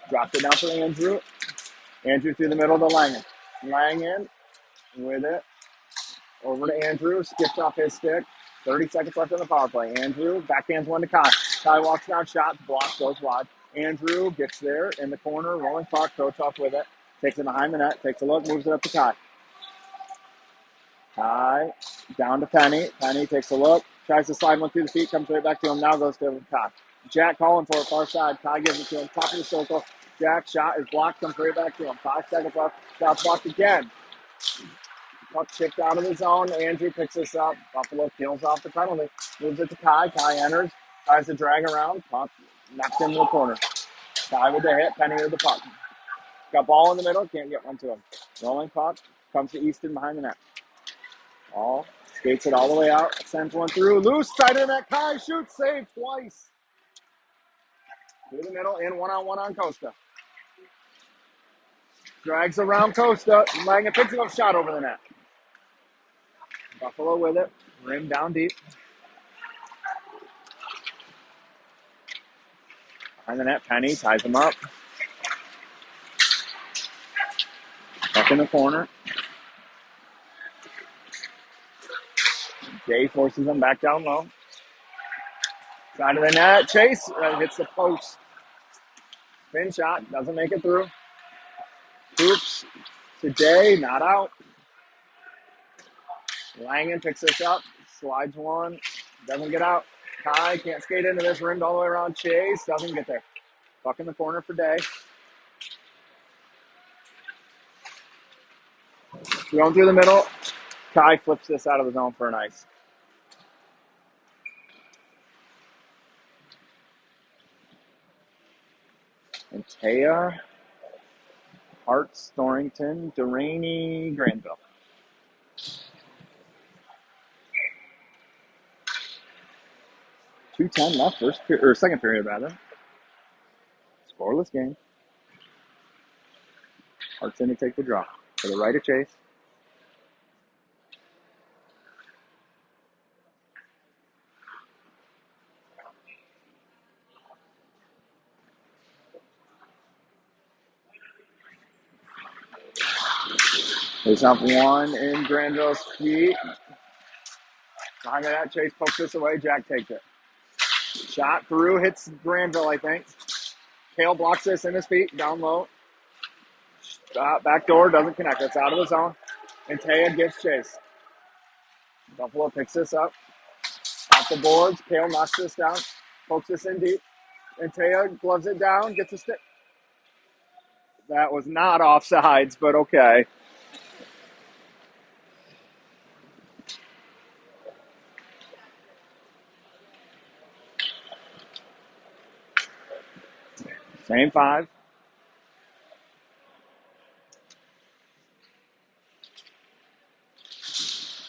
Drops it down for Andrew. Andrew through the middle to Langen. Langen with it. Over to Andrew. Skips off his stick. 30 seconds left on the power play. Andrew backhands one to Kai. Kai walks down, shot, block, goes wide. Andrew gets there in the corner, rolling puck, Kochov with it. Takes it behind the net, takes a look, moves it up to Kai. Kai down to Penny. Penny takes a look, tries to slide one through the feet, comes right back to him. Now goes to Kai. Jack calling for it, far side. Kai gives it to him, top of the circle. Jack shot is blocked, comes right back to him. 5 seconds left. Shot's blocked again. Puck chipped out of the zone. Andrew picks this up. Buffalo peels off the penalty. Moves it to Kai. Kai enters. Tries to drag around. Puck knocks into the corner. Kai with the hit. Penny with the puck. Got ball in the middle. Can't get one to him. Rolling puck. Comes to Easton behind the net. All skates it all the way out. Sends one through. Loose side of the net. Kai shoots. Save twice. Through the middle. In one-on-one on Costa. Drags around Costa. Langen picks it up. Shot over the net. Buffalo with it. Rim down deep. Behind the net. Penny ties him up. Up in the corner. Jay forces him back down low. Side of the net. Chase hits the post. Spin shot. Doesn't make it through. Oops. To Jay. Not out. Langen picks this up. Slides one. Doesn't get out. Kai can't skate into this. Rimmed all the way around. Chase. Doesn't get there. Buck in the corner for Day. Going through the middle. Kai flips this out of the zone for an ice. And Taya, Hart, Storrington, Delaney, Granville. 2:10 left, second period rather. Scoreless game. Hart's in to take the draw. To the right of Chase. There's up one in Granville's feet. Behind that, Chase pokes this away. Jack takes it. Shot through, hits Granville, I think. Kale blocks this in his feet, down low. Back door, doesn't connect. It's out of the zone. And Taya gives chase. Buffalo picks this up. Off the boards. Kale knocks this down. Pokes this in deep. And Taya gloves it down, gets a stick. That was not offsides, but okay. Same 5.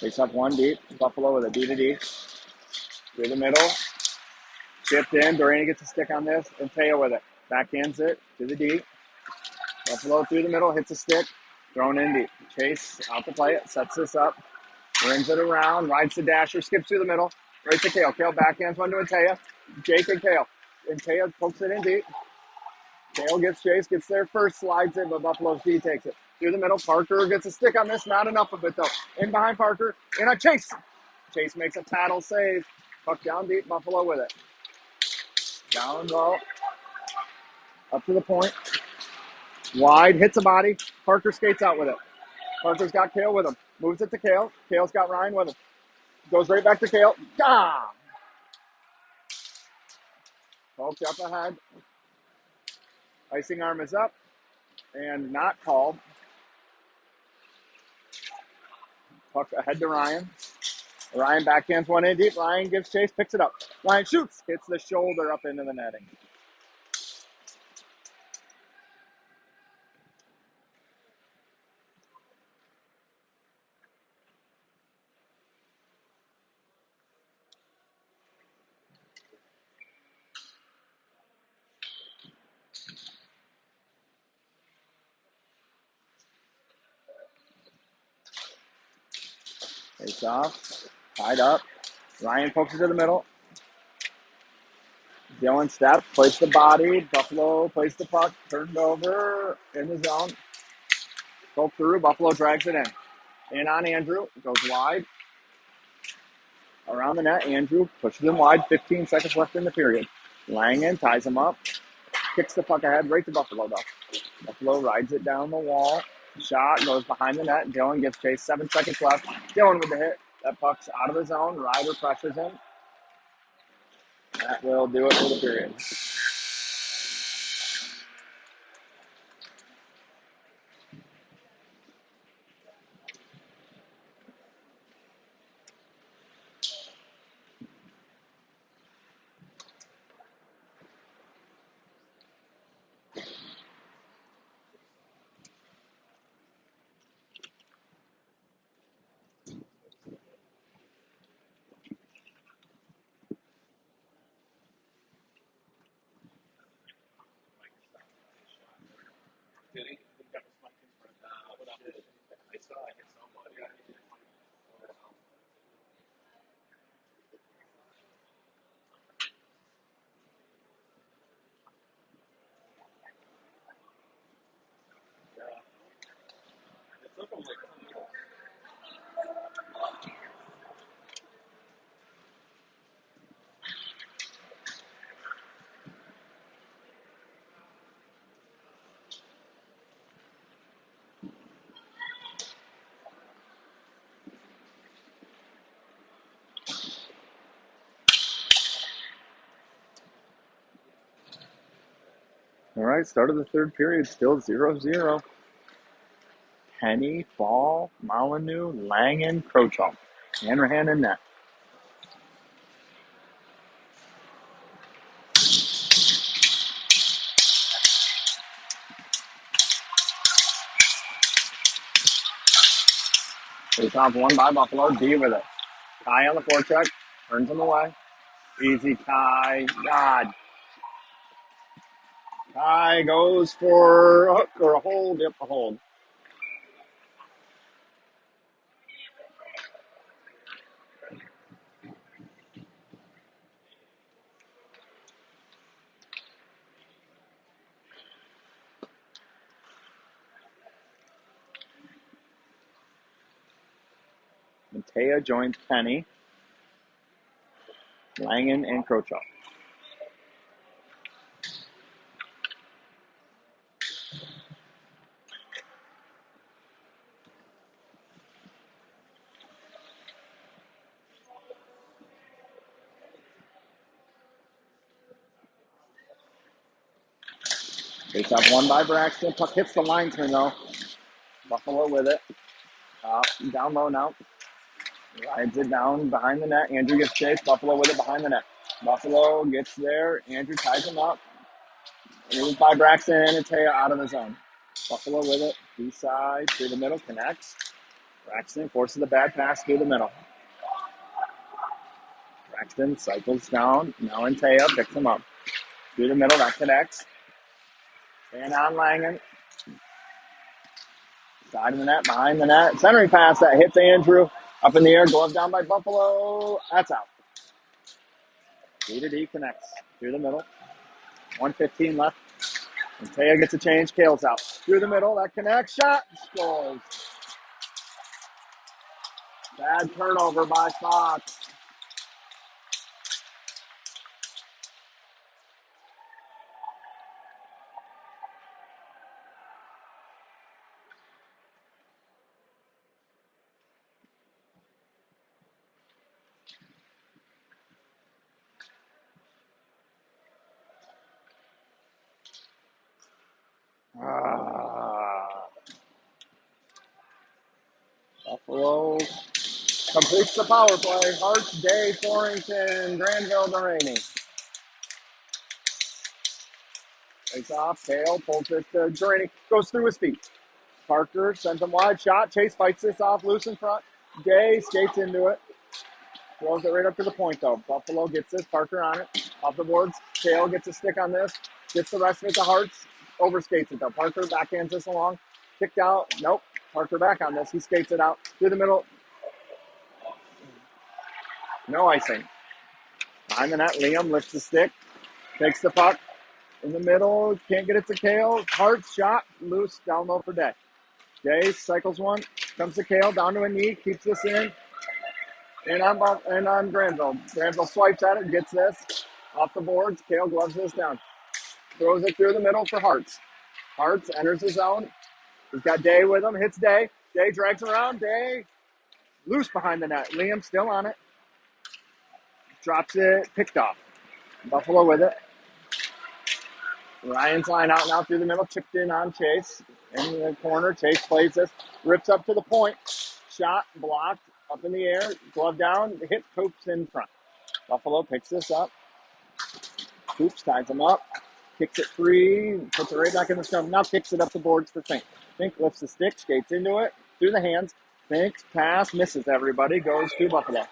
Takes up 1 deep. Buffalo with a D to D. Through the middle. Chipped in. Durant gets a stick on this. And Teo with it. Backhands it to the D. Buffalo through the middle. Hits a stick. Thrown in deep. Chase out to play it. Sets this up. Brings it around. Rides the dasher. Skips through the middle. Right to Kale. Kale backhands one to Teo. Jake and Kale. And Teo pokes it in deep. Kale gets Chase. Gets there first. Slides it. But Buffalo's D takes it. Through the middle. Parker gets a stick on this. Not enough of it, though. In behind Parker. And a Chase. Chase makes a paddle save. Puck down deep. Buffalo with it. Down low. Up to the point. Wide. Hits a body. Parker skates out with it. Parker's got Kale with him. Moves it to Kale. Kale's got Ryan with him. Goes right back to Kale. Ah! Poked up ahead. Icing arm is up. And not called. Puck ahead to Ryan. Ryan backhands one in deep. Ryan gives Chase. Picks it up. Ryan shoots. Hits the shoulder up into the netting. Face off. Tied up. Ryan pokes it to the middle. Dylan steps, plays the body. Buffalo plays the puck. Turned over in the zone. Poke through. Buffalo drags it in. In on Andrew. Goes wide. Around the net. Andrew pushes him wide. 15 seconds left in the period. Langen ties him up. Kicks the puck ahead right to Buffalo, though. Buffalo rides it down the wall. Shot goes behind the net. Dylan gets chased. 7 seconds left. Dylan with the hit. That puck's out of the zone. Ryder pressures him. That will do it for the period. All right, start of the third period, still 0-0. Penny, Ball, Molyneux, Langen, Krochal. Hanrahan in net. Face off one by Buffalo. D with it. Kai on the forecheck. Turns him away. Easy, Kai. God. Kai goes for a hook or a hold. Yep, a hold. Matea joins Penny, Langen, and Krochal. Face off one by Braxton. Puck hits the linesman, though. Buffalo with it. Down low now. Rides it down behind the net. Andrew gets chased. Buffalo with it behind the net. Buffalo gets there. Andrew ties him up. Moved by Braxton and Taya out of the zone. Buffalo with it. East side through the middle. Connects. Braxton forces the bad pass through the middle. Braxton cycles down. Now and Taya picks him up. Through the middle. That connects. And on Langen. Side of the net. Behind the net. Centering pass that hits Andrew. Up in the air. Glove down by Buffalo. That's out. D to D connects. Through the middle. 1:15 left. And Taya gets a change. Kale's out. Through the middle. That connects. Shot. Scores. Bad turnover by Fox. Buffalo completes the power play. Harts, Day, Torrington, Granville, Delaney. Takes off. Kale pulls it to Delaney. Goes through his feet. Parker sends him wide shot. Chase fights this off. Loose in front. Day skates into it. Throws it right up to the point, though. Buffalo gets this. Parker on it. Off the boards. Kale gets a stick on this. Gets the rest of it to Harts. Overskates it, though. Parker backhands this along. Kicked out. Nope. Parker back on this. He skates it out. Through the middle. No icing. Behind the net. Liam lifts the stick. Takes the puck. In the middle. Can't get it to Kale. Harts shot. Loose. Down low for Day. Day cycles one. Comes to Kale. Down to a knee. Keeps this in. And on Granville. Granville swipes at it, gets this. Off the boards. Kale gloves this down. Throws it through the middle for Harts. Harts enters the zone. He's got Day with him. Hits Day. Day drags around. Day loose behind the net. Liam still on it. Drops it. Picked off. Buffalo with it. Ryan's line out now through the middle. Chipped in on Chase. In the corner. Chase plays this. Rips up to the point. Shot. Blocked. Up in the air. Glove down. Hit Coops in front. Buffalo picks this up. Coops ties him up. Kicks it free. Puts it right back in the zone. Now kicks it up the boards for Fink. Fink lifts the stick. Skates into it. Through the hands. Fink's pass. Misses everybody. Goes to Buffalo.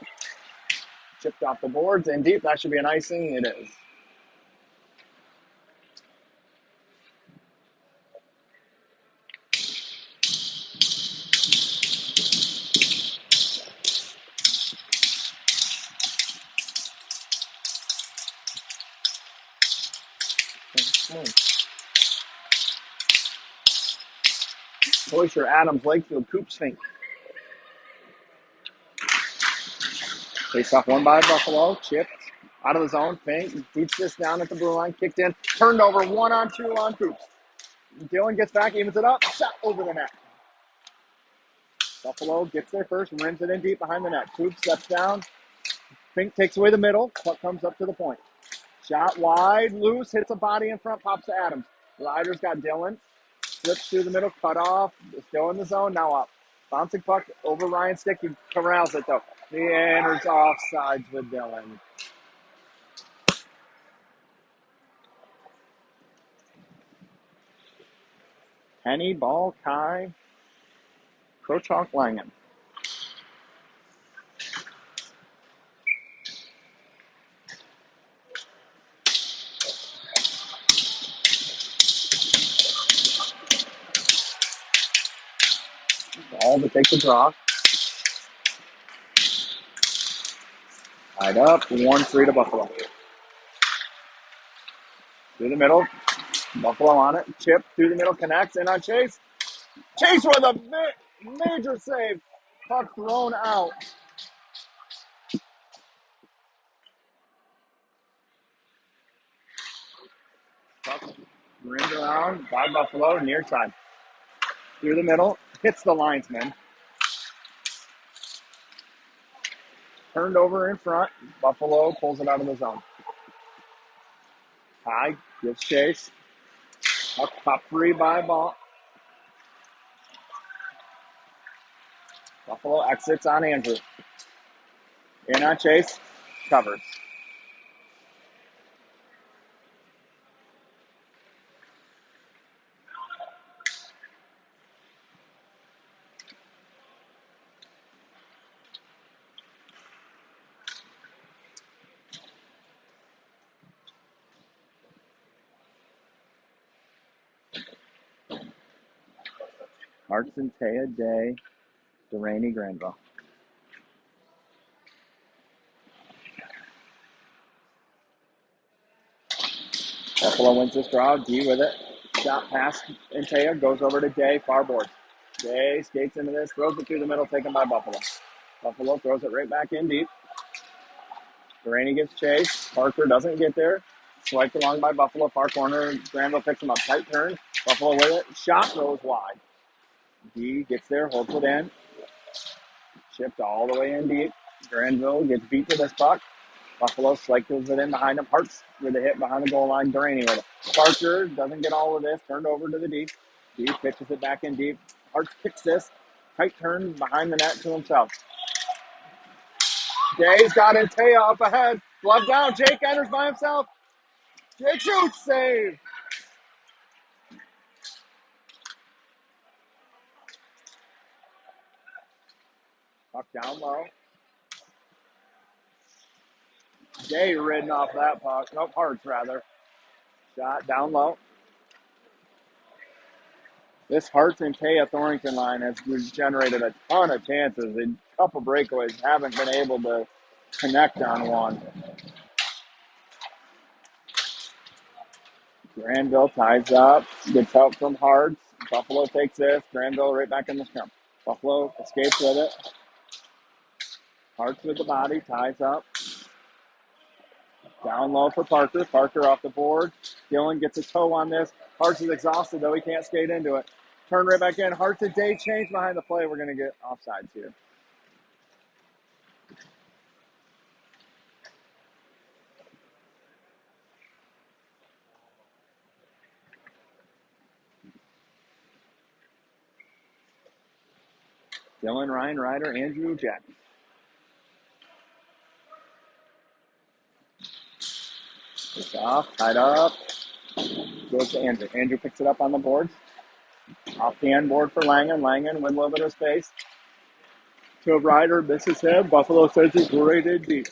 Chipped off the boards and deep. That should be an icing. It is. Boyser, Adams, Lakefield, Coops, Fink. Face off one by Buffalo. Chipped out of the zone. Fink beats this down at the blue line. Kicked in. Turned over 1-on-2 on Coops. Dylan gets back, evens it up. Shot over the net. Buffalo gets there first and rims it in deep behind the net. Coops steps down. Fink takes away the middle. Puck comes up to the point. Shot wide, loose, hits a body in front, pops to Adams. Ryder's got Dylan. Slips through the middle, cut off. Still in the zone, now up. Bouncing puck over Ryan's stick. He corrals it, though. He enters offsides with Dylan. Penny, Ball, Kai, Krochok, Langen. Ball to take the draw. Tied up, 1-3 to Buffalo. Through the middle, Buffalo on it. Chip through the middle, connects in on Chase. Chase with a major save. Puck thrown out. Puck rimmed around by Buffalo, near side. Through the middle, hits the linesman. Turned over in front. Buffalo pulls it out of the zone. High, gives Chase. Puck top free by Ball. Buffalo exits on Andrew. In on Chase. Covers. Hearts and Taya, Day, Delaney, Granville. Buffalo wins this draw. D with it. Shot past Intea, goes over to Day, far board. Day skates into this, throws it through the middle, taken by Buffalo. Buffalo throws it right back in deep. Delaney gets chased. Parker doesn't get there. Swiped along by Buffalo, far corner. Granville picks him up. Tight turn. Buffalo with it. Shot goes wide. D gets there, holds it in. Chipped all the way in deep. Granville gets beat to this puck. Buffalo cycles it in behind him. Hart's with a hit behind the goal line. Delaney with it. Parker doesn't get all of this. Turned over to the D. D pitches it back in deep. Hart's kicks this. Tight turn behind the net to himself. Day's got Intea up ahead. Glove down. Jake enters by himself. Jake shoots. Save. Puck down low. Day ridden off that puck. Nope, Hart's rather. Shot down low. This Hart's and Taya Thornton line has generated a ton of chances. A couple breakaways haven't been able to connect on one. Granville ties up, gets help from Hart's. Buffalo takes this. Granville right back in the scrum. Buffalo escapes with it. Hart's with the body, ties up. Down low for Parker. Parker off the board. Dylan gets a toe on this. Hart's is exhausted, though. He can't skate into it. Turn right back in. Hart's a day change behind the play. We're going to get offsides here. Dylan, Ryan, Ryder, Andrew, Jack. It's off, tied up. Goes to Andrew. Andrew picks it up on the board. Off the end board for Langen. Langen with a little bit of space. To a Ryder, misses him. Buffalo sends it right in deep.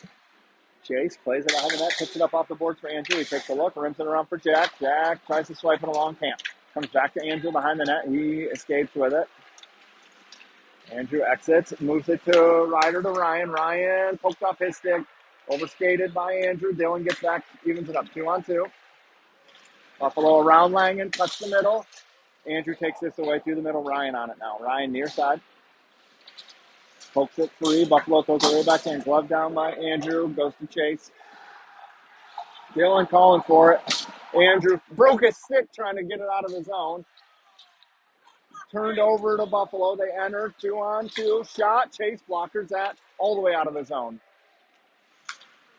Chase plays it out of the net, picks it up off the boards for Andrew. He takes a look, rims it around for Jack. Jack tries to swipe it along, can't. Comes back to Andrew behind the net. He escapes with it. Andrew exits, moves it to Ryder to Ryan. Ryan poked off his stick, overskated by Andrew. Dylan gets back, evens it up 2-on-2. Buffalo around Langen, cuts the middle. Andrew takes this away through the middle. Ryan on it now. Ryan near side. Pokes it free. Buffalo throws it right back in. Glove down by Andrew. Goes to Chase. Dylan calling for it. Andrew broke his stick trying to get it out of his zone. Turned over to Buffalo. They enter 2-on-2. Shot. Chase blockers that all the way out of the zone.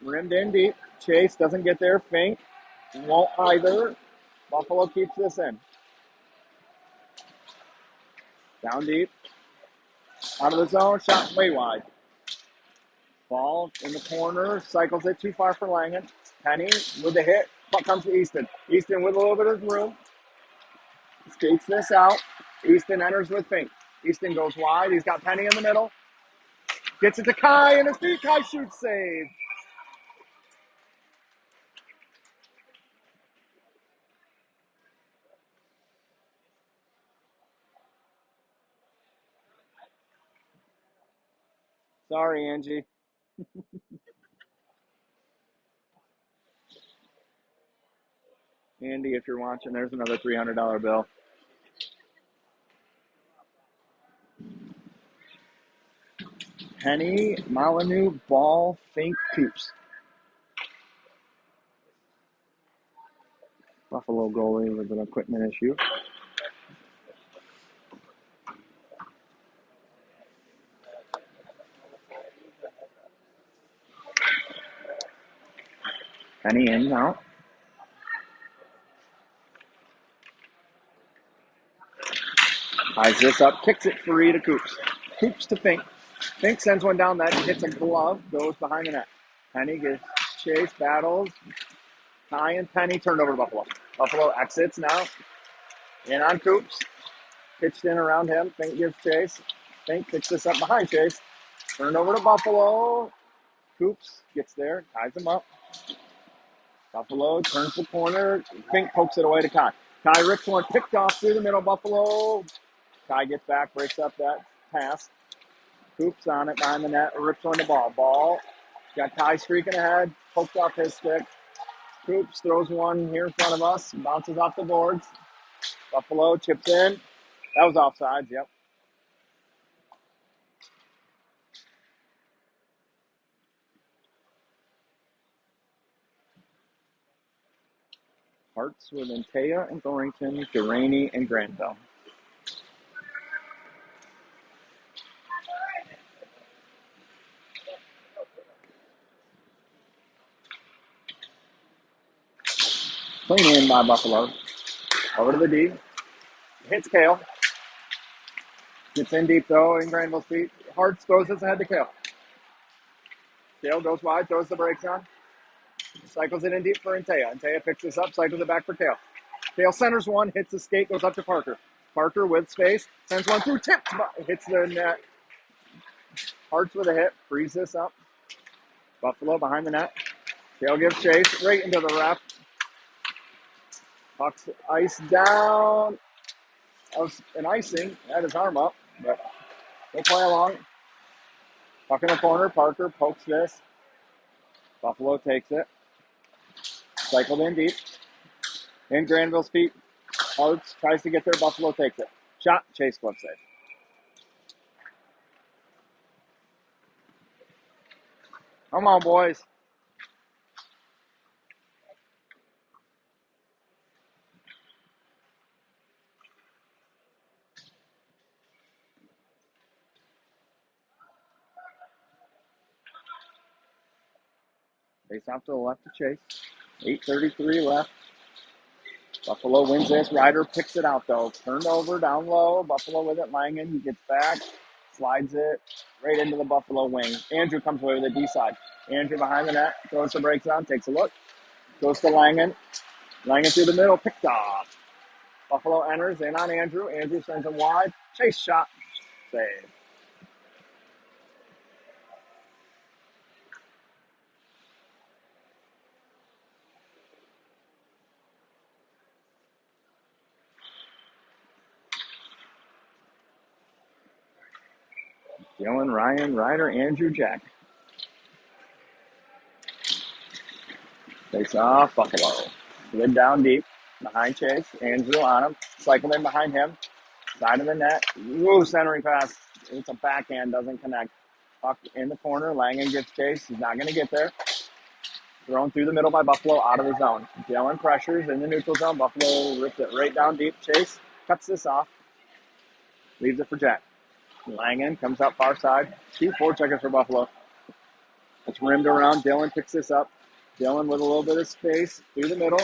Rimmed in deep. Chase doesn't get there. Fink won't either. Buffalo keeps this in. Down deep. Out of the zone. Shot way wide. Ball in the corner. Cycles it too far for Langen. Penny with the hit. Puck comes to Easton. Easton with a little bit of room. Skates this out. Easton enters with Fink. Easton goes wide. He's got Penny in the middle. Gets it to Kai, and his feet. Kai shoots, save. Sorry, Angie. Andy, if you're watching, there's another $300 bill. Penny, Molyneux, Ball, Fink, Coops. Buffalo goalie with an equipment issue. Penny in and out. Ties this up, kicks it free to Coops. Coops to Fink. Fink sends one down that hits a glove, goes behind the net. Penny gets Chase, battles. Ty and Penny turned over to Buffalo. Buffalo exits now. In on Coops. Pitched in around him. Fink gives Chase. Fink picks this up behind Chase. Turned over to Buffalo. Coops gets there, ties him up. Buffalo turns the corner. Fink pokes it away to Kai. Kai rips one, picked off through the middle. Buffalo Kai gets back, breaks up that pass. Coops on it behind the net, rips on the ball. Ball got Kai streaking ahead, poked off his stick. Coops throws one here in front of us, bounces off the boards. Buffalo chips in. That was offsides, yep. Hearts with Antea and Thornton, Duraney and Granville. Clean in by Buffalo. Over to the D. Hits Kale. Gets in deep though in Granville's feet. Hearts throws it ahead to Kale. Kale goes wide, throws the brakes on. Cycles it in deep for Antea. Antea picks this up, cycles it back for Kale. Kale centers one, hits the skate, goes up to Parker. Parker with space, sends one through, tipped, hits the net. Hearts with a hit, frees this up. Buffalo behind the net. Kale gives chase, right into the ref. Puck's ice down. That was an icing, had his arm up, but we'll play along. Puck in the corner, Parker pokes this. Buffalo takes it. Cycled in deep. In Granville's feet. Hearts tries to get there, Buffalo takes it. Shot, chase, glove save. Come on, boys. Face off to the left to Chase. 8:33 left. Buffalo wins this. Ryder picks it out, though. Turned over, down low. Buffalo with it. Langen, he gets back. Slides it right into the Buffalo wing. Andrew comes away with the D side. Andrew behind the net. Throws the brakes on. Takes a look. Goes to Langen. Langen through the middle. Picked off. Buffalo enters in on Andrew. Andrew sends him wide. Chase shot. Save. Dylan, Ryan, Ryder, Andrew, Jack. Face off, Buffalo. Slid down deep. Behind Chase. Andrew on him. Cycled in behind him. Side of the net. Ooh, centering pass. It's a backhand. Doesn't connect. Puck in the corner. Langen gets Chase. He's not going to get there. Thrown through the middle by Buffalo out of the zone. Dylan pressures in the neutral zone. Buffalo rips it right down deep. Chase cuts this off. Leaves it for Jack. Langen comes out far side. 2 4 for Buffalo. It's rimmed around. Dylan picks this up. Dylan with a little bit of space through the middle.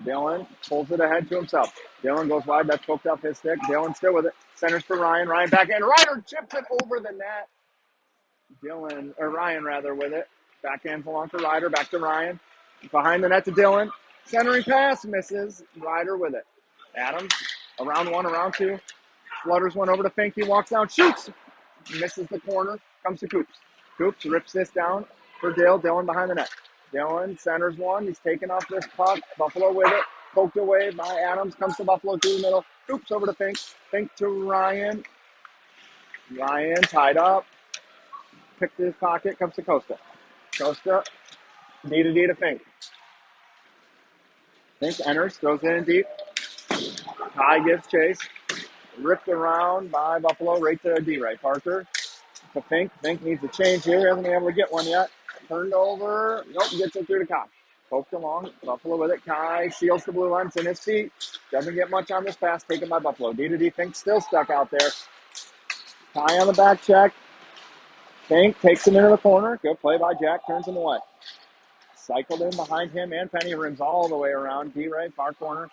Dylan pulls it ahead to himself. Dylan goes wide. That's poked off his stick. Dylan still with it. Centers for Ryan. Ryan back in. Ryder chips it over the net. Ryan with it. Backhands along to Ryder. Back to Ryan. Behind the net to Dylan. Centering pass misses. Ryder with it. Adams around one, around two. Flutters one over to Fink. He walks down, shoots. Misses the corner. Comes to Coops. Coops rips this down for Dale. Dylan behind the net. Dylan centers one. He's taking off this puck. Buffalo with it. Poked away by Adams. Comes to Buffalo through the middle. Coops over to Fink. Fink to Ryan. Ryan tied up. Picked his pocket. Comes to Costa. Costa. D to Fink. Fink enters. Throws it in deep. Ty gives chase. Ripped around by Buffalo. Right to D. Right. Parker. To Fink. Fink needs a change here. Hasn't been able to get one yet. Turned over. Nope. Gets it through to Kai. Poked along. Buffalo with it. Kai seals the blue line. It's in his feet. Doesn't get much on this pass. Taken by Buffalo. D to D. Fink still stuck out there. Kai on the back check. Fink takes him into the corner. Good play by Jack. Turns him away. Cycled in behind him and Penny. Rims all the way around. D right. Far corner.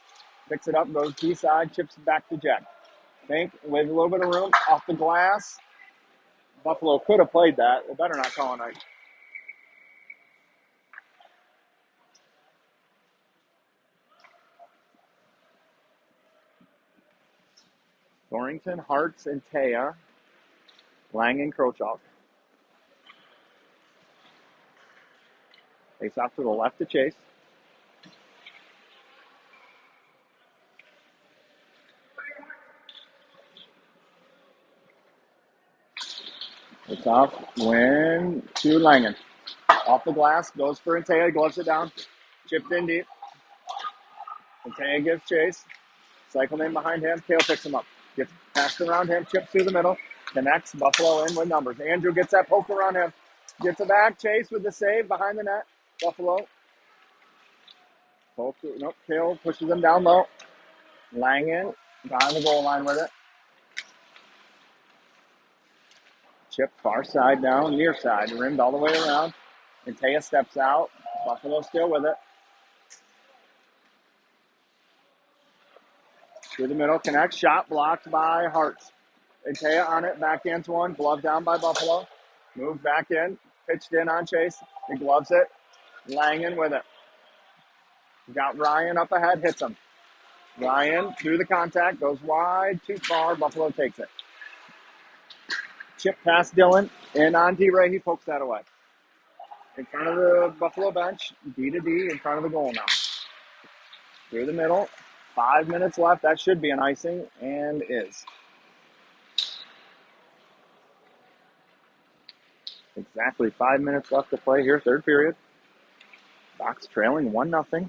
Picks it up. Goes D side. Chips it back to Jack. Fink with a little bit of room. Off the glass. Buffalo could have played that. They better not call a night. Thornton, Hartz, and Taya. Lang and Crochalk. Face off to the left to Chase. Off, win to Langen. Off the glass, goes for Antea, gloves it down. Chipped in deep. Antea gives chase. Cycled in behind him. Kale picks him up. Gets passed around him. Chips through the middle. Connects. Buffalo in with numbers. Andrew gets that poke around him. Gets it back. Chase with the save behind the net. Buffalo. Poke. Nope. Kale pushes him down low. Langen behind the goal line with it. Chip far side down. Near side. Rimmed all the way around. Antea steps out. Buffalo still with it. Through the middle, connects, shot blocked by Hartz. Antea on it, backhands one, glove down by Buffalo. Moved back in, pitched in on Chase. He gloves it. Langen with it. Got Ryan up ahead, hits him. Ryan through the contact, goes wide, too far. Buffalo takes it. Chip past Dylan, in on D-Ray, he pokes that away. In front of the Buffalo bench, D to D, in front of the goal now. Through the middle, 5 minutes left. That should be an icing, and is. Exactly 5 minutes left to play here, third period. Fox trailing 1-0.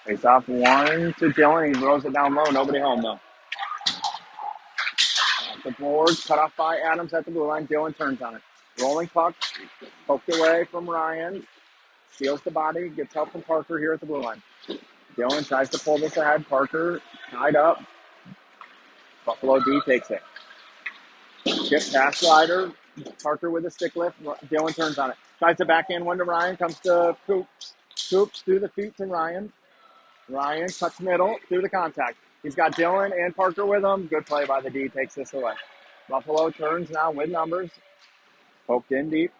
Face off one to Dylan. He throws it down low. Nobody home, though. The board cut off by Adams at the blue line. Dylan turns on it. Rolling puck. Poked away from Ryan. Steals the body. Gets help from Parker here at the blue line. Dylan tries to pull this ahead. Parker tied up. Buffalo D takes it. Chip pass slider. Parker with a stick lift. Dylan turns on it. Tries to backhand one to Ryan. Comes to Coops. Coops through the feet to Ryan. Ryan cuts middle through the contact. He's got Dylan and Parker with him. Good play by the D. Takes this away. Buffalo turns now with numbers. Poked in deep.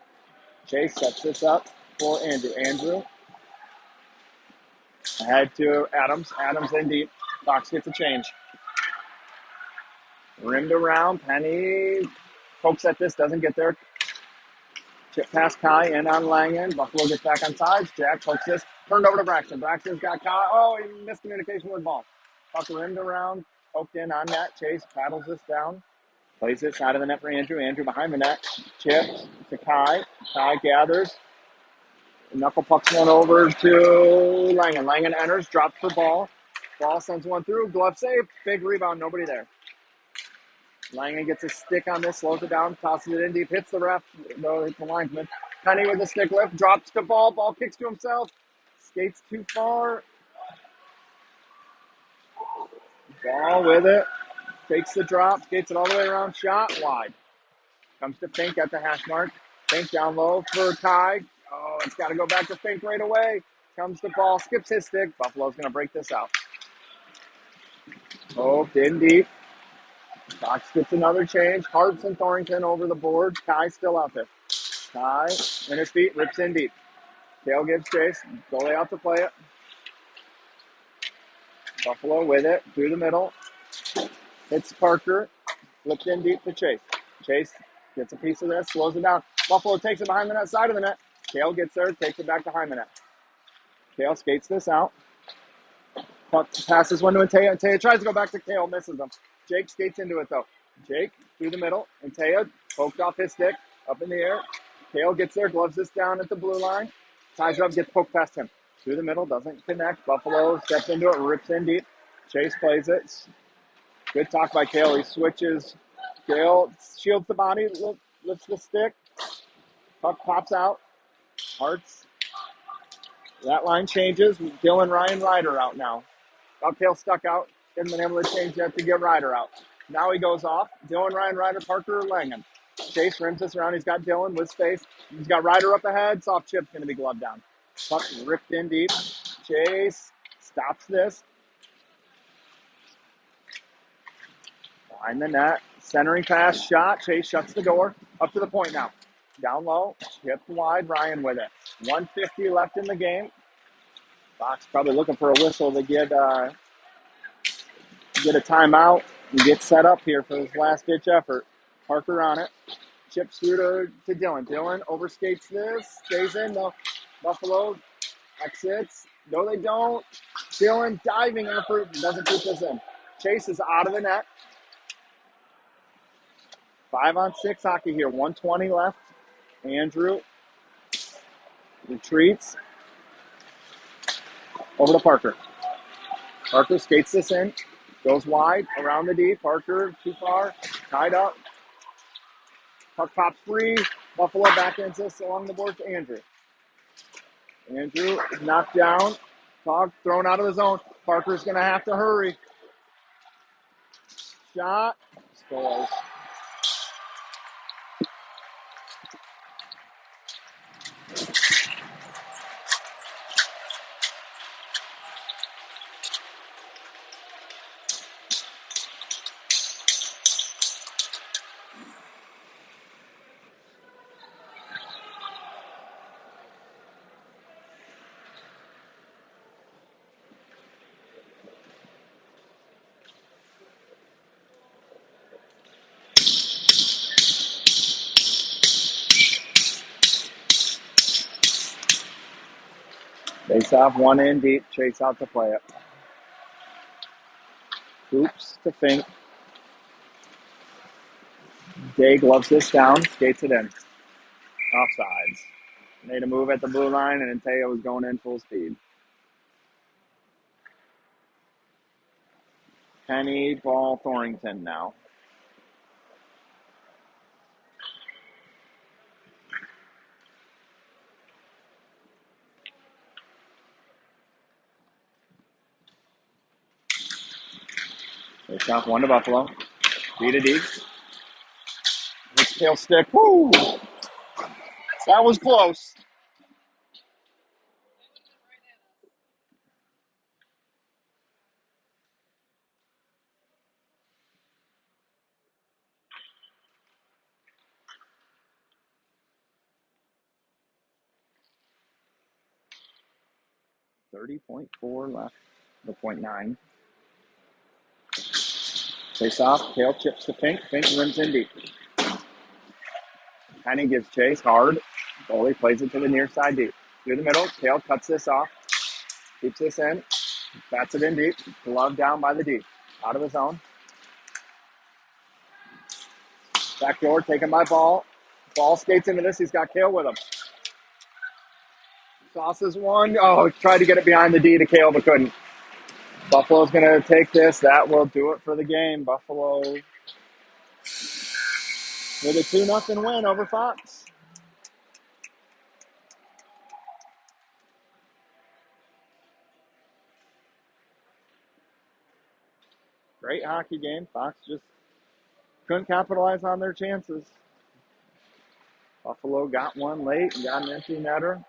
Chase sets this up for Andrew. Andrew ahead to Adams. Adams in deep. Fox gets a change. Rimmed around. Penny pokes at this. Doesn't get there. Chip past Kai and on Langen. Buffalo gets back on sides. Jack pokes this. Turned over to Braxton. Braxton's got Kai. Oh, he missed communication with the ball. Puck rimmed around. Poked in on net. Chase paddles this down. Plays it side of the net for Andrew. Andrew behind the net. Chips to Kai. Kai gathers. Knuckle pucks one over to Langen. Langen enters. Drops for ball. Ball sends one through. Glove save. Big rebound. Nobody there. Langen gets a stick on this, slows it down, tosses it in deep, hits the ref, no, hits the linesman. Penny with the stick lift, drops the ball, ball kicks to himself, skates too far. Ball with it, takes the drop, skates it all the way around, shot, wide. Comes to Fink at the hash mark. Fink down low for Kai. Oh, it's got to go back to Fink right away. Comes the ball, skips his stick. Buffalo's going to break this out. Oh, in deep. Fox gets another change. Hartz and Thornton over the board. Kai still out there. Kai in his feet, rips in deep. Kale gives chase. Goalie out to play it. Buffalo with it through the middle. Hits Parker. Flipped in deep to Chase. Chase gets a piece of this, slows it down. Buffalo takes it behind the net, side of the net. Kale gets there, takes it back behind the net. Kale skates this out. Puck passes one to Antea. Antea tries to go back to Kale, misses him. Jake skates into it, though. Jake through the middle. Antea poked off his stick, up in the air. Kale gets there, gloves this down at the blue line. Ties it up, gets poked past him. Through the middle, doesn't connect. Buffalo steps into it, rips in deep. Chase plays it. Good talk by Kale. He switches. Kale shields the body, lifts the stick. Puck pops out. Hartz. That line changes. Dylan, Ryan, Ryder out now. Kale stuck out. Hasn't been able to change yet to get Ryder out. Now he goes off. Dylan, Ryan, Ryder, Parker, Langen. Chase rims this around. He's got Dylan with space. He's got Ryder up ahead. Soft chip's going to be gloved down. Puck ripped in deep. Chase stops this. Behind the net. Centering pass shot. Chase shuts the door. Up to the point now. Down low. Chipped wide. Ryan with it. 1:50 left in the game. Fox probably looking for a whistle to get a timeout and get set up here for this last-ditch effort. Parker on it. chips through to Dylan. Dylan overskates this, stays in. No, Buffalo exits. No, they don't. Dylan diving effort doesn't keep this in. Chase is out of the net. 5-on-6 hockey here. 1:20 left. Andrew retreats over to Parker. Parker skates this in. Goes wide around the D. Parker too far. Tied up. Puck pops free. Buffalo backhands this along the board to Andrew. Andrew is knocked down. Puck thrown out of the zone. Parker's going to have to hurry. Shot. Scores. Face off, one in deep. Chase out to play it. Hoops to Fink. Day gloves this down. Skates it in. Offsides. Made a move at the blue line, and Teo was going in full speed. Penny, ball, Thornton now. Face off, one to Buffalo. D to D. Hits tail stick. Woo! That was close. .4 left. The .9. Face off. Tail chips to Fink. Fink rims in deep. Penny gives chase hard. Goalie plays it to the near side deep. Through the middle. Tail cuts this off. Keeps this in. Bats it in deep. Glove down by the deep. Out of the zone. Backdoor taken by Ball. Ball skates into this. He's got Kale with him. Sauces one. Oh, tried to get it behind the D to Kale, but couldn't. Buffalo's going to take this. That will do it for the game. Buffalo with a 2-0 win over Fox. Great hockey game. Fox just couldn't capitalize on their chances. Buffalo got one late and got an empty netter.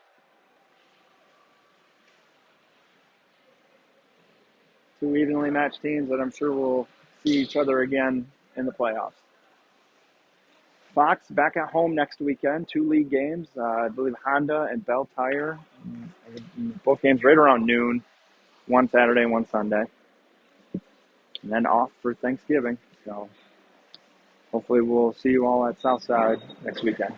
Two evenly matched teams that I'm sure will see each other again in the playoffs. Fox back at home next weekend. 2 league games. I believe Honda and Bell Tire. Both games right around noon. One Saturday, one Sunday. And then off for Thanksgiving. So hopefully we'll see you all at Southside next weekend.